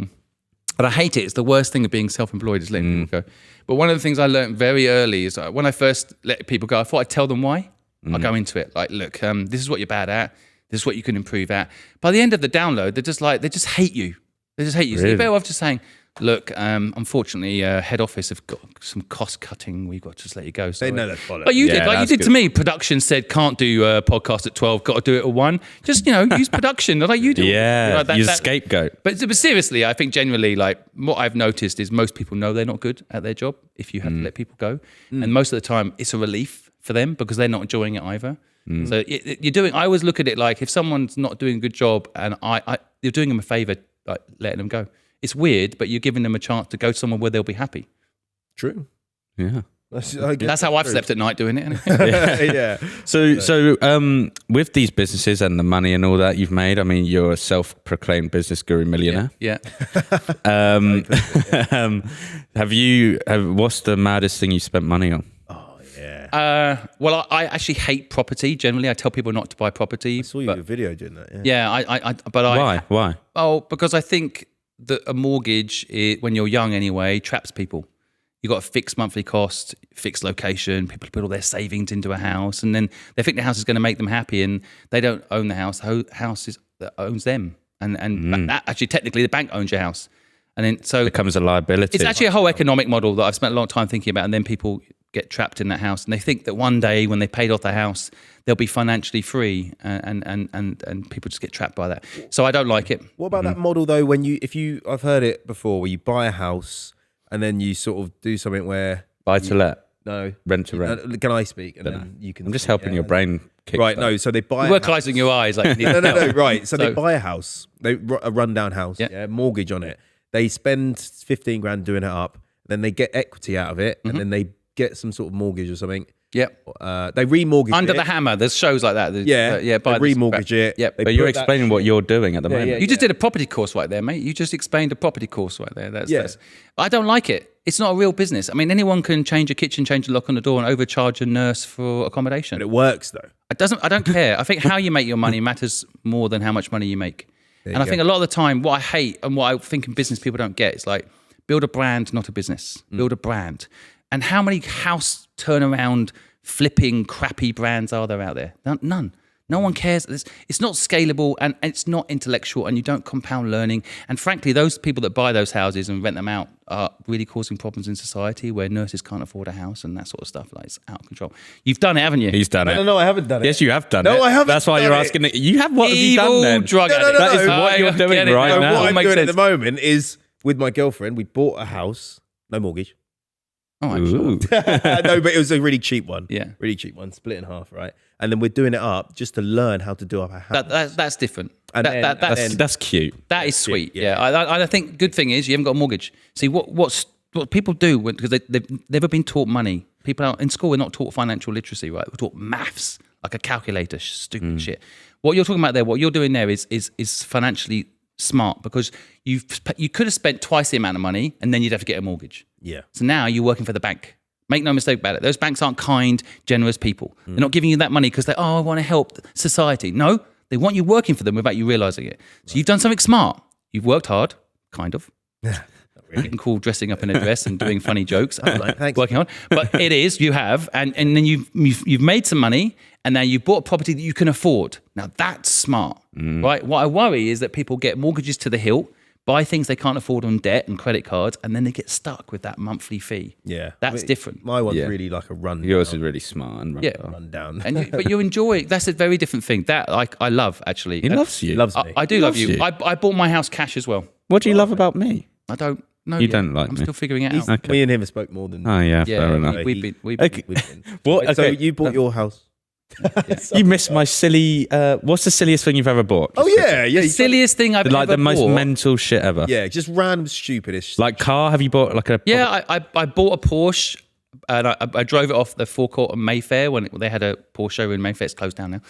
and I hate it. It's the worst thing of being self-employed is letting people go. But one of the things I learned very early is when I first let people go, I thought I'd tell them why. I go into it like, look, this is what you're bad at. This is what you can improve at. By the end of the download, they just hate you. They just hate you. So you're better off just saying, look, unfortunately, head office have got some cost cutting. We've got to just let you go. They know that's bollocks. Like you Yeah, did, like you that's did good. to me. Production said can't do a podcast at 12. Got to do it at 1. Just use production like you do. Yeah, Like you're a scapegoat. But seriously, I think generally, like what I've noticed is most people know they're not good at their job if you have to let people go, and most of the time it's a relief for them because they're not enjoying it either. So you're doing. I always look at it like if someone's not doing a good job, and you're doing them a favor, like letting them go. It's weird, but you're giving them a chance to go somewhere where they'll be happy. True. Yeah. That's how I've slept at night doing it. Anyway. Yeah. So with these businesses and the money and all that you've made, I mean, you're a self-proclaimed business guru millionaire. Yeah. What's the maddest thing you spent money on? Oh yeah. Well, I actually hate property. Generally, I tell people not to buy property. I saw you in a video doing that. Yeah. Yeah, Why? Oh, because I think that a mortgage, when you're young anyway, traps people. You've got a fixed monthly cost, fixed location. People put all their savings into a house, and then they think the house is going to make them happy, and they don't own the house. The house that owns them, and that, actually technically the bank owns your house. And then so becomes a liability. it's actually a whole economic model that I've spent a long time thinking about. And then people get trapped in that house, and they think that one day when they paid off their house, they'll be financially free, and people just get trapped by that. So I don't like it. What about that model though? I've heard it before, where you buy a house and then you sort of do something where buy to let, rent to rent. Can I speak? And then you can. I'm just helping your brain kick. Right, no. So they buy. We're closing your eyes. Like, no. Right. So they buy a house, a rundown house, mortgage on it. They spend 15 grand doing it up. Then they get equity out of it, and then they get some sort of mortgage or something. Yep. They remortgage Under it. the hammer. There's shows like that. They remortgage it. Yep. But you're explaining what you're doing at the moment. You just did a property course right there, mate. You just explained a property course right there. That's I don't like it. It's not a real business. I mean, anyone can change a kitchen, change the lock on the door, and overcharge a nurse for accommodation. But it works though. I don't care. I think how you make your money matters more than how much money you make. And I think a lot of the time, what I hate and what I think in business people don't get is like, build a brand, not a business. Build a brand. And how many house turnaround, flipping, crappy brands are there out there? None. No one cares. It's not scalable, and it's not intellectual, and you don't compound learning. And frankly, those people that buy those houses and rent them out are really causing problems in society, where nurses can't afford a house and that sort of stuff. Like, it's out of control. You've done it, haven't you? He's done it. No, I haven't done it. Yes, you have done it. No, I haven't. That's why done you're it. asking. You have what have you Evil done then? drug No, no, addict. no, That is no. what you're I doing get it. right No, now. what I'm Makes doing at sense. the moment is with my girlfriend. We bought a house, no mortgage. Oh, I'm sure. Ooh. No, but it was a really cheap one. Yeah. Really cheap one, split in half, right? And then we're doing it up just to learn how to do up a house. That's different. And That's cute. That is sweet. yeah. I think good thing is you haven't got a mortgage. See what people do because they've never been taught money. People out in school are not taught financial literacy, right? We're taught maths, like a calculator, stupid shit. What you're talking about there, what you're doing there is financially smart, because you could have spent twice the amount of money and then you'd have to get a mortgage. Yeah. So now you're working for the bank. Make no mistake about it. Those banks aren't kind, generous people. They're not giving you that money because I want to help society. No, they want you working for them without you realizing it. So you've done something smart. You've worked hard, kind of. You can call dressing up in a dress and doing funny jokes. Thanks. Working hard. But it is, you have, and then you've made some money, and now you've bought a property that you can afford. Now that's smart, right? What I worry is that people get mortgages to the hilt, buy things they can't afford on debt and credit cards, and then they get stuck with that monthly fee. Yeah. That's different. My one's really like a rundown. Yours is really smart and Rundown. But you enjoy. That's a very different thing. That I love actually. He loves you. Loves me. I do love you. you. I bought my house cash as well. What do you love about me? I don't know. You yet. don't like I'm me. still figuring it out. Okay. Me and him have spoke more than. Oh yeah, Yeah, fair enough. we've been. Okay. we've been. What? So Okay. you bought your house. You missed my silly. What's the silliest thing you've ever bought? Oh yeah, yeah. The silliest thing I've Like ever the most bought. mental shit ever. Yeah, just random stupidest. Like car? Have you bought like a? Yeah, I bought a Porsche, and I drove it off the forecourt of Mayfair when they had a Porsche showroom in Mayfair. It's closed down now.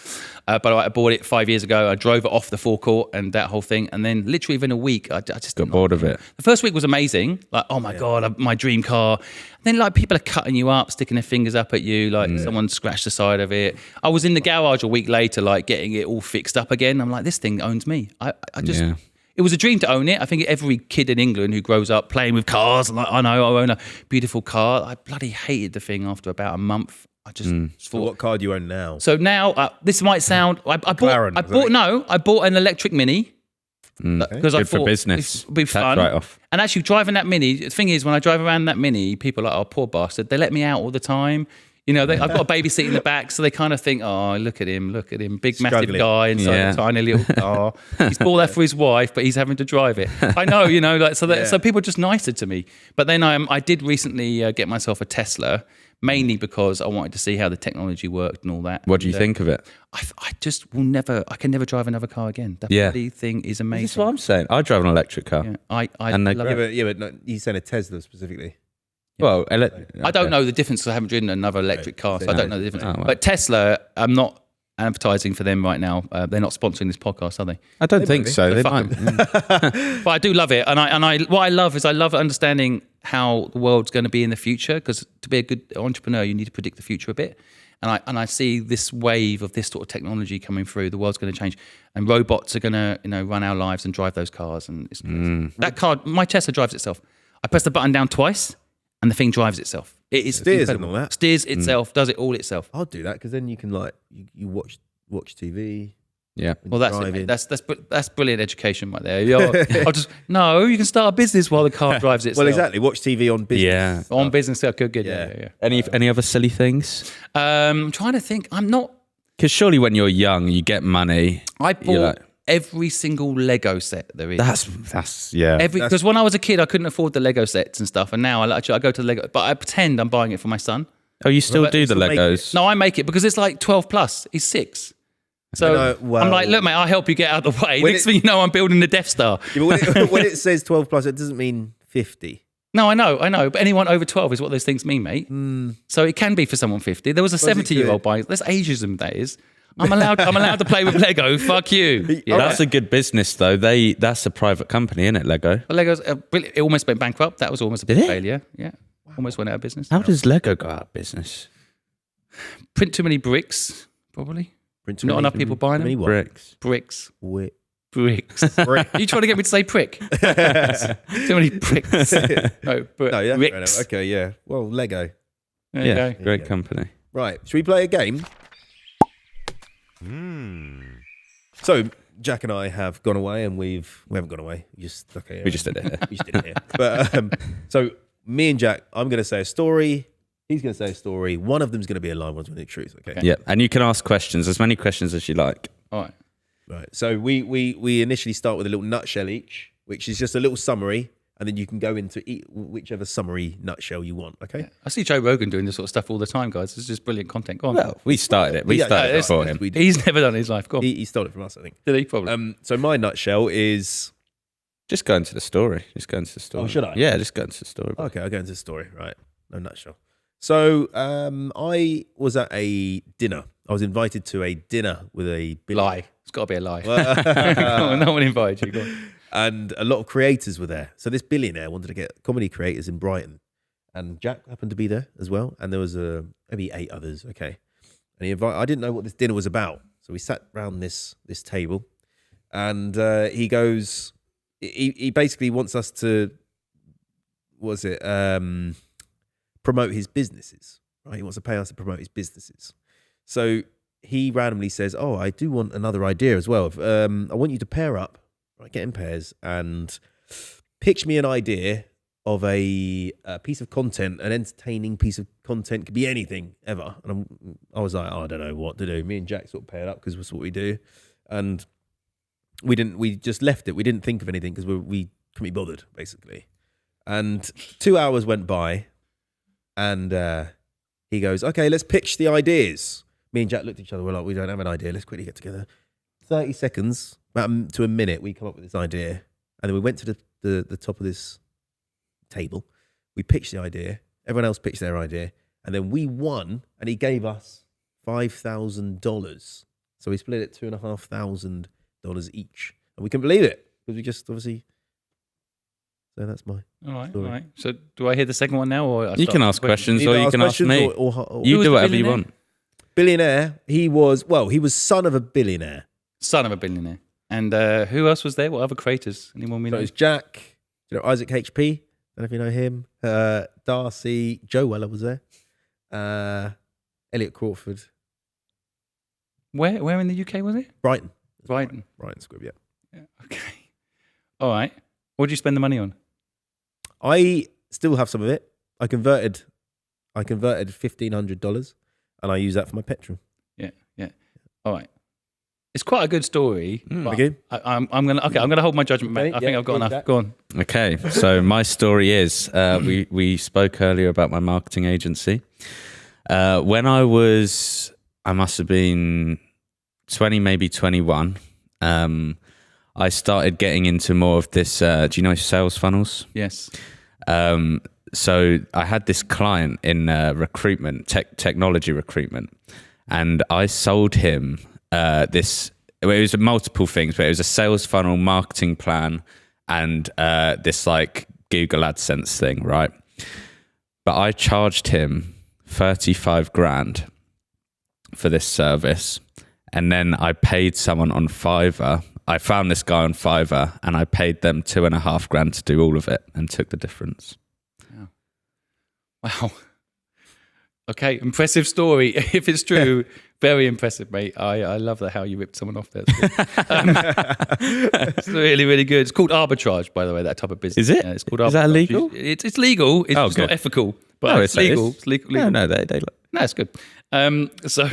But I bought it 5 years ago. I drove it off the forecourt and that whole thing. And then literally within a week, I just Got bored of it. The first week was amazing. Like, oh my God, my dream car. And then like people are cutting you up, sticking their fingers up at you. Like someone scratched the side of it. I was in the garage a week later, like getting it all fixed up again. I'm like, this thing owns me. I just... Yeah. It was a dream to own it. I think every kid in England who grows up playing with cars, like, I know I own a beautiful car. I bloody hated the thing after about a month. I just So what car do you own now? So now this might sound. I McLaren, bought an electric Mini because I Good for thought business. it'd be Tax fun. write-off. And actually, driving that Mini. The thing is, when I drive around that Mini, people are like, "Oh, poor bastard." They let me out all the time. You know, I've got a baby seat in the back, so they kind of think, "Oh, look at him, big massive Struggling. guy inside a tiny little car. He's bought that for his wife, but he's having to drive it." I know, you know, like so people are just nicer to me. But then I did recently get myself a Tesla, mainly because I wanted to see how the technology worked and all that. What do you think of it? I just will never. I can never drive another car again. That bloody thing is amazing. That's what I'm saying. I drive an electric car. Yeah, I And they- love it. But no, you said a Tesla specifically. Well, I don't know the difference because I haven't driven another electric car, so I don't know the difference. Oh, well. But Tesla, I'm not advertising for them right now. They're not sponsoring this podcast, are they? I don't think so. They fuck might. But I do love it, and I what I love is I love understanding how the world's going to be in the future. Because to be a good entrepreneur, you need to predict the future a bit. And I see this wave of this sort of technology coming through. The world's going to change, and robots are going to run our lives and drive those cars. And it's crazy. That car, my Tesla drives itself. I press the button down twice, and the thing drives itself. It is Steers incredible. and all that. Steers itself, does it all itself. I'll do that because then you can like you watch TV. Yeah. Well, that's it, driving. mate. That's brilliant education right there. You can start a business while the car drives itself. Well, exactly. Watch TV on business. Yeah. On business, good. Yeah. Any other silly things? I'm trying to think. I'm not. Because surely when you're young, you get money. I bought every single Lego set there is. That's Because when I was a kid, I couldn't afford the Lego sets and stuff, and now I go to the Lego, but I pretend I'm buying it for my son. Oh, you still do the still make Legos? No, I make it because it's like 12 plus. He's 6. So I'm like, look, mate, I'll help you get out of the way. Next thing you know, I'm building the Death Star. Yeah, but when it says 12 plus, it doesn't mean 50. No, I know. But anyone over 12 is what those things mean, mate. So it can be for someone 50. There was a 70-year-old buying. That's ageism, that is. I'm allowed to play with Lego. Fuck you. Yeah. That's a good business, though. That's a private company, isn't it, Lego? But Lego's it almost went bankrupt. That was almost a big failure. Yeah, almost went out of business. How does Lego go out of business? Print too many bricks, probably. Not enough people buying them. Bricks. Bricks. Bricks. Are you trying to get me to say prick? Too many bricks. No, but No, yeah, fair bricks. enough. Okay, yeah. Well, Lego. There you go. Great company. Right. Should we play a game? So Jack and I have gone away, and we haven't gone away. We just did it here. We just did it here. But so me and Jack, I'm going to say a story. He's going to say a story. One of them's going to be a lie. One's going to be the truth. Okay. Yeah, and you can ask questions, as many questions as you like. All right. Right. So we initially start with a little nutshell each, which is just a little summary, and then you can go into whichever summary nutshell you want. Okay. I see Joe Rogan doing this sort of stuff all the time, guys. It's just brilliant content. Go on. Well, we started it. We started it before him. He's never done it in his life. Go on. He stole it from us, I think. Did he? Probably. So my nutshell is. Just go into the story. Oh, should I? Yeah, just go into the story. Okay, I'll go into the story. Right. No nutshell. So I was at a dinner. I was invited to a dinner with a lie. It's got to be a lie. Come on, no one invited you. Go on. And a lot of creators were there. So this billionaire wanted to get comedy creators in Brighton, and Jack happened to be there as well. And there was maybe 8 others. Okay, and he invited. I didn't know what this dinner was about, so we sat around this table, and he goes. He basically wants us to. Promote his businesses, right? He wants to pay us to promote his businesses. So he randomly says, "Oh, I do want another idea as well. I want you to pair up, right? Get in pairs and pitch me an idea of a piece of content, an entertaining piece of content, could be anything ever." And I was like, "Oh, I don't know what to do." Me and Jack sort of paired up because that's what we do, and we just left it. We didn't think of anything because we couldn't be bothered, basically. And 2 hours went by. And he goes, "Okay, let's pitch the ideas." Me and Jack looked at each other. We're like, "We don't have an idea. Let's quickly get together." 30 seconds, about to a minute, we come up with this idea. And then we went to the top of this table. We pitched the idea. Everyone else pitched their idea. And then we won. And he gave us $5,000. So we split it $2,500 each. And we couldn't believe it. Because we just obviously... So that's my story. All right. So do I hear the second one now? Or you can ask questions or you can ask me. Or you do whatever you want. Billionaire, he was son of a billionaire. Son of a billionaire. And who else was there? What other creators? Anyone we know? So it was Jack, Isaac HP, I don't know if you know him, Darcy, Joe Weller was there, Elliot Crawford. Where in the UK was it? Brighton. Brighton Squibb, yeah. Okay. All right. What did you spend the money on? I still have some of it. I converted $1,500 and I use that for my petrol. Yeah. All right. It's quite a good story. Okay. I'm gonna hold my judgment, mate. I think I've got enough. Jack. Go on. Okay, so my story is we spoke earlier about my marketing agency. When I must have been 20, maybe 21. I started getting into more of this. Do you know sales funnels? Yes. So I had this client in recruitment, technology recruitment, and I sold him this. It was multiple things, but it was a sales funnel, marketing plan, and this like Google AdSense thing, right? But I charged him 35 grand for this service, and then I paid someone on Fiverr. I found this guy on Fiverr and I paid them 2.5 grand to do all of it and took the difference. Wow. Okay, impressive story. If it's true, very impressive, mate. I love that how you ripped someone off there. It's really, really good. It's called arbitrage, by the way, that type of business. Is it? Yeah, it's called Is that arbitrage. illegal? It's legal. It's just good. not ethical, but No, it's legal. it's- It's legal. No, they No, it's good. So,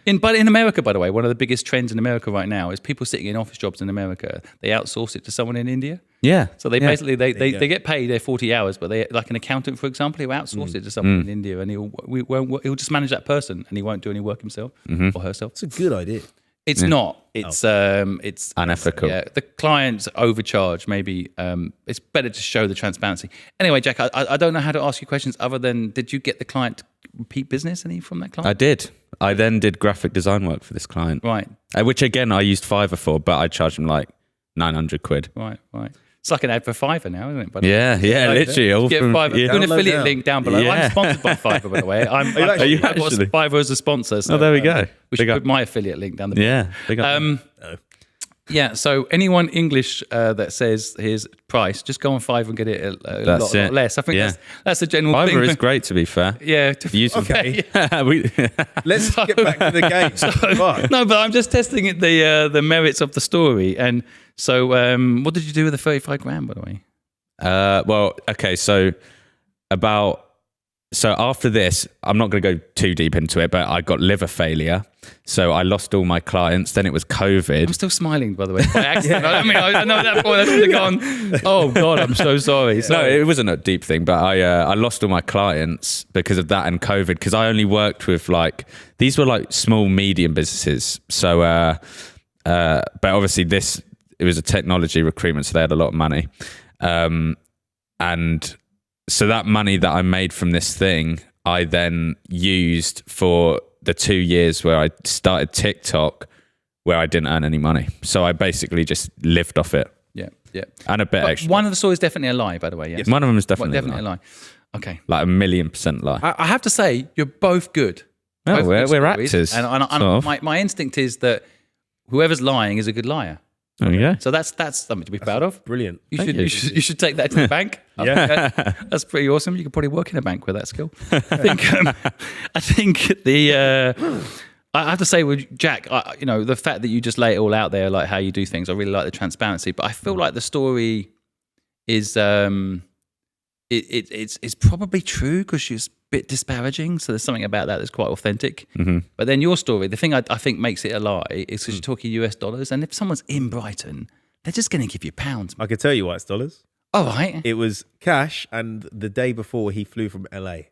in America, by the way, one of the biggest trends in America right now is people sitting in office jobs in America. They outsource it to someone in India. yeah. So they yeah. basically they get paid their 40 hours, but they like an accountant, for example, he'll outsource it to someone in India, and he'll just manage that person, and he won't do any work himself or herself. It's a good idea. It's not. It's Unethical. Yeah, the clients overcharge. Maybe it's better to show the transparency. Anyway, Jack, I don't know how to ask you questions other than did you get the client to repeat business any from that client? I did. I then did graphic design work for this client. Right. Which again, I used Fiverr for, but I charged him like 900 quid. Right. It's like an ad for Fiverr now, isn't it? But Yeah, literally. All get from, Fiverr. yeah. Do an Download affiliate now. link down below. Yeah. I'm sponsored by Fiverr, by the way. Are you I've got actually? Fiverr as a sponsor. So, Oh, there we go. We should Big up. put my affiliate link down the Yeah. Big up. Yeah, so anyone English that says his price, just go on Fiverr and get it a That's lot it. less. I think Yeah. that's the general thing. Fiverr is great, to be fair. Yeah. Use Okay. we, Let's get back to the game. Fuck. No, but I'm just testing the merits of the story. And so, what did you do with the 35 grand, by the way? well, okay, so after this, I'm not going to go too deep into it, but I got liver failure. So I lost all my clients. Then it was COVID. I'm still smiling, by the way, by accident. I mean, I know at that point I should have gone, oh, God, I'm so sorry. No, So, it wasn't a deep thing, but I lost all my clients because of that and COVID, because I only worked with these were like small, medium businesses. So, but obviously it was a technology recruitment, so they had a lot of money. And so that money that I made from this thing, I then used for the 2 years where I started TikTok, where I didn't earn any money. So I basically just lived off it. yeah. And a bit But extra. one of the stories is definitely a lie, by the way. Yeah. One of them is Well, definitely, definitely a lie. Okay. like 1,000,000% lie. I have to say, you're both good. Oh, Both we're good stories. actors, And sort of. my instinct is that whoever's lying is a good liar. Oh, yeah. So that's something to be proud of. Brilliant. You Thank should, you. you should take that to the bank. Yeah. That's pretty awesome. You could probably work in a bank with that skill. I think I have to say with Jack, the fact that you just lay it all out there, like how you do things, I really like the transparency. But I feel like the story is it's probably true because she's a bit disparaging. So there's something about that that's quite authentic. Mm-hmm. But then your story, the thing I think makes it a lie is because you're talking US dollars. And if someone's in Brighton, they're just going to give you pounds. I can tell you why it's dollars. All right. It was cash, and the day before he flew from LA,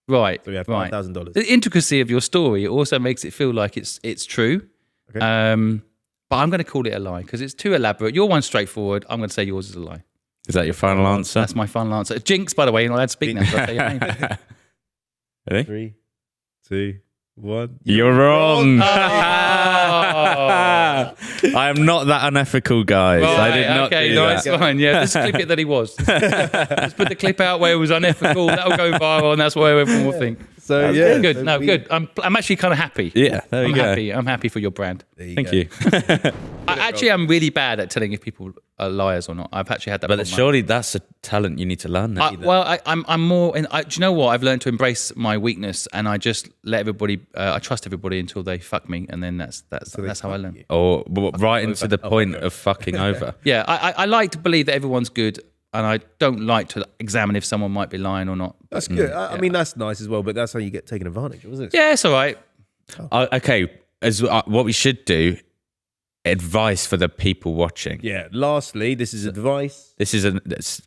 Right. so we had right. $5,000. The intricacy of your story also makes it feel like it's true. Okay. But I'm going to call it a lie because it's too elaborate. Your one's straightforward. I'm going to say yours is a lie. Is that your final answer? That's my final answer. Jinx, by the way, you're not allowed to speak now. So I'll say your name. Ready? 3, 2, 1. You're wrong. Oh. I am not that unethical, guys. I did not okay, do no, that. it's fine. Yeah, just clip it that he was. Just put the clip out where it was unethical. That'll go viral, and that's what everyone will think. So yeah, Good. so No, we- good. I'm actually kind of happy. Yeah, there we I'm go. happy. I'm happy for your brand. There Thank go. you. I'm really bad at telling if people are liars or not. I've actually had that. But problem. surely that's a talent you need to learn. Then. I'm more. Do you know what? I've learned to embrace my weakness, and I just let everybody. I trust everybody until they fuck me, and then that's how I learn. you. Or right into the point of fucking over. Yeah, I like to believe that everyone's good, and I don't like to examine if someone might be lying or not. That's good. I mean, that's nice as well, but that's how you get taken advantage of, isn't it? Yeah, it's all right. Okay, what we should do, advice for the people watching. Yeah. Lastly, this is advice. This is the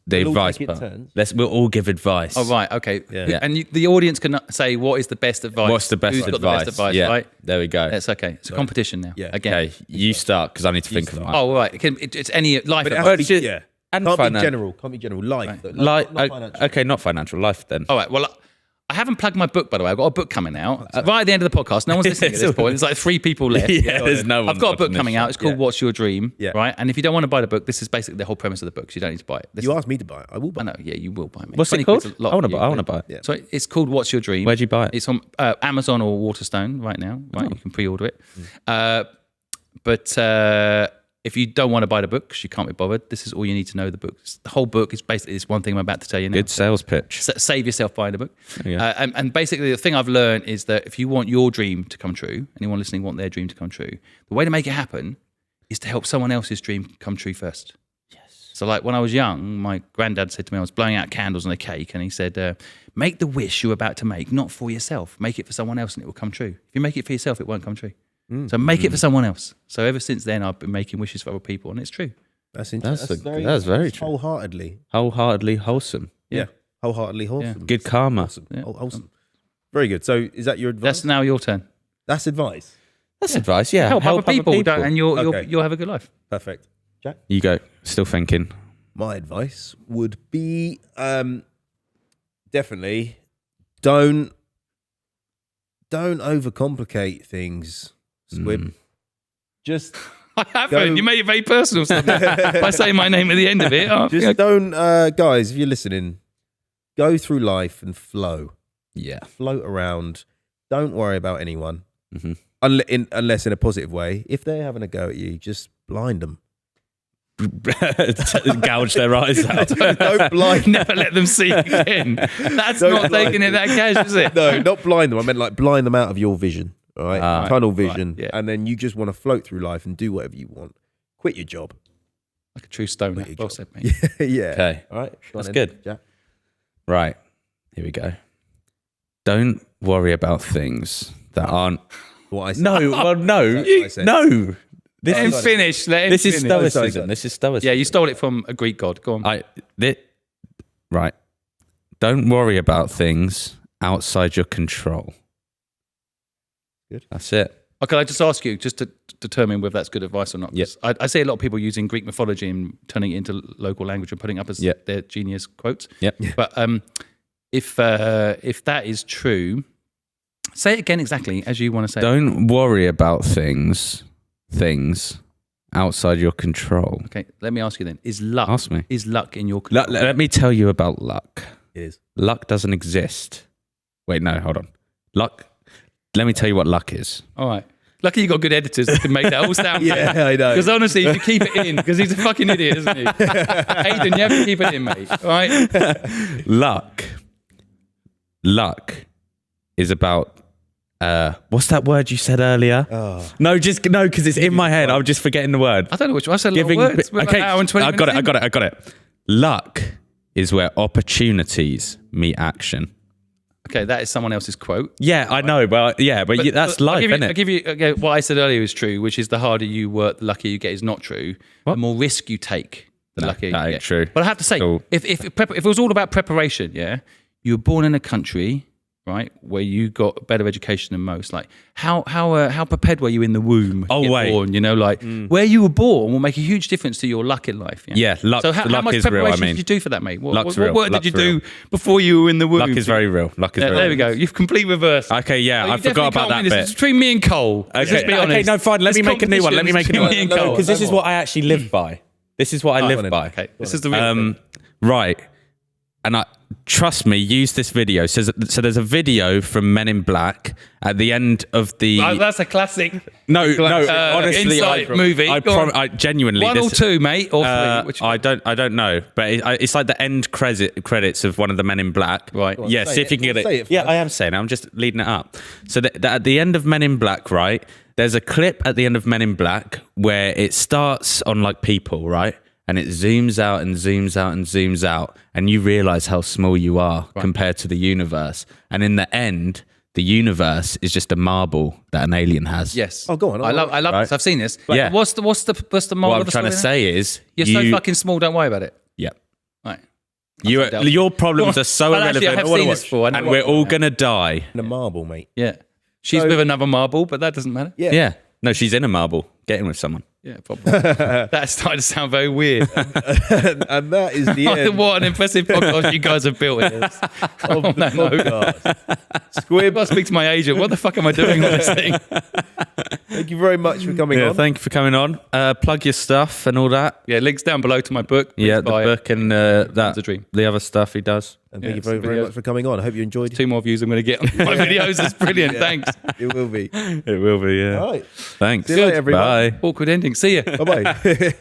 We'll all advice take it part. turns. We'll all give advice. Oh, right, okay. Yeah. And the audience can say what is the best advice. What's the best Who's advice? got the best advice, yeah, right? there we go. That's okay. It's a competition now. Yeah. Again. Okay, you start because I need to think of start. mine. Oh, right. It's any life But it advice. has to be, Shit. yeah. And Can't be finance. general. Can't be general. Life. though. Like, Not financial. okay, not financial life then. All right. Well, I haven't plugged my book, by the way. I've got a book coming out right at the end of the podcast. No one's listening at this point. There's like 3 people left. Yeah, there's no one I've got a book watching coming this out. It's called Yeah. What's Your Dream? Yeah. Right. And if you don't want to buy the book, this is basically the whole premise of the book. So you don't need to buy it. This You asked me to buy it. I will buy I it. know. Yeah, you will buy me. What's it 20 quid's called? a lot I want for to you, buy. I want to but- buy it. Yeah. So it's called What's Your Dream? Where'd you buy it? It's on Amazon or Waterstone right now. Right, you can pre-order it. if you don't want to buy the book because you can't be bothered, this is all you need to know. The book, the whole book is basically this one thing I'm about to tell you now. Good sales pitch. Save yourself buying the book. Yeah. And basically, the thing I've learned is that if you want your dream to come true, anyone listening want their dream to come true, the way to make it happen is to help someone else's dream come true first. Yes. So, like when I was young, my granddad said to me, I was blowing out candles on a cake, and he said, "Make the wish you're about to make, not for yourself. Make it for someone else, and it will come true. If you make it for yourself, it won't come true." So make it for someone else. So ever since then, I've been making wishes for other people, and it's true. That's interesting. That's very true. Wholeheartedly Wholesome. Yeah. Wholeheartedly wholesome. Yeah. Good karma. Awesome. Wholesome. Very good. So is that your advice? That's now your turn. That's advice. That's advice. Yeah. Help other people, and you'll have a good life. Perfect. Jack? You go. Still thinking. My advice would be definitely don't overcomplicate things, Squibb. Just I haven't. You made it very personal by saying my name at the end of it. Oh, just don't, guys, if you're listening, go through life and flow. Yeah. Float around. Don't worry about anyone. Mm-hmm. Unless in a positive way. If they're having a go at you, just blind them. Gouge their eyes out. Don't blind them. never let them see again. That's not taking it that cash, is it? No, not blind them. I meant like blind them out of your vision. All right, tunnel vision, right, yeah. And then you just want to float through life and do whatever you want. Quit your job. Like a true stoner. Well said, mate. Yeah. Okay. All right. That's good. Yeah. Right. Here we go. Don't worry about things that aren't. What I said. No. Well, no. I said. No. Let him finish. This is finish. stoicism. This is stoicism. Yeah, you stole it from a Greek god. Go on. Right. Don't worry about things outside your control. Good. That's it. Okay, I just ask you just to determine whether that's good advice or not. Yes. I see a lot of people using Greek mythology and turning it into local language and putting up as their genius quotes. Yep. But if that is true, say it again exactly as you want to say. Don't worry about things outside your control. Okay, let me ask you then. Is luck in your control? Let me tell you about luck. It is. Luck doesn't exist. Wait, no, hold on. Let me tell you what luck is. All right. Lucky you got good editors that can make that all sound Yeah, I know. Because honestly, you keep it in because he's a fucking idiot, isn't he? Aidan, you have to keep it in, mate. All right? Luck is about what's that word you said earlier? Oh. No, because it's in my head. I'm just forgetting the word. I don't know which one. I said a lot of words. We're about an hour and 20 I got minutes it. Luck is where opportunities meet action. Okay, that is someone else's quote. Yeah, I know. Well, yeah, but that's life, isn't it? I'll give you what I said earlier is true, which is the harder you work, the luckier you get is not true. What? The more risk you take, the luckier you that get. ain't true. But I have to say, Cool. if it was all about preparation, yeah, you were born in a country, right, where you got a better education than most. Like, how prepared were you in the womb? Oh, to get wait. born, you know, like where you were born will make a huge difference to your luck in life. Yeah, luck. So how luck much is real. preparation I mean, did you do for that, mate? What Luck's real. work did Luck's you do real. before you were in the womb? luck is very real. Luck is very There real. we go. You've complete reverse. Okay, yeah, You I definitely forgot about can't that win this. bit. It's between me and Cole. Let's Okay, be honest. no, fine. Let me make a new one. Me and Cole. Because this is what I actually live by. This is what I live by. Okay, this is the real thing. Right. And trust me, use this video. So there's a video from Men in Black at the end of the. Oh, that's a classic. No, honestly, Insight movie. I genuinely. One or two, mate, or three. Which I don't know, but it's like the end credits of one of the Men in Black. Right. Yeah, see if you can get Say it. it Yeah, first. I am saying it. I'm just leading it up. So at the end of Men in Black, right? There's a clip at the end of Men in Black where it starts on like people, right? And it zooms out and zooms out and zooms out, and you realize how small you are compared to the universe. And in the end, the universe is just a marble that an alien has. Yes. Oh, go on. I love Right. this. I've seen this. Yeah. What's the moral What I'm of the trying to story say is, then? You're so fucking small. Don't worry about it. yeah, Right. your problems are so Well, actually, I irrelevant, have seen this before. I know and what- we're all gonna die. In a marble, mate. Yeah. She's with another marble, but that doesn't matter. Yeah. No, she's in a marble, getting with someone. Yeah, probably. That's starting to sound very weird. And that is the end What an impressive podcast you guys have built here. of the podcast. I've Squibb, got to speak to my agent. What the fuck am I doing with this thing? Thank you very much for coming on. Thank you for coming on. Plug your stuff and all that. Yeah, links down below to my book. Please The buy it. book and It's a dream. the other stuff he does. And thank you very much for coming on. I hope you enjoyed it. 2 more views I'm going to get on my videos. It's brilliant. Thanks. It will be. It will be, yeah. All right. Thanks. See you later, everyone. Bye. Awkward ending. See ya. Bye-bye.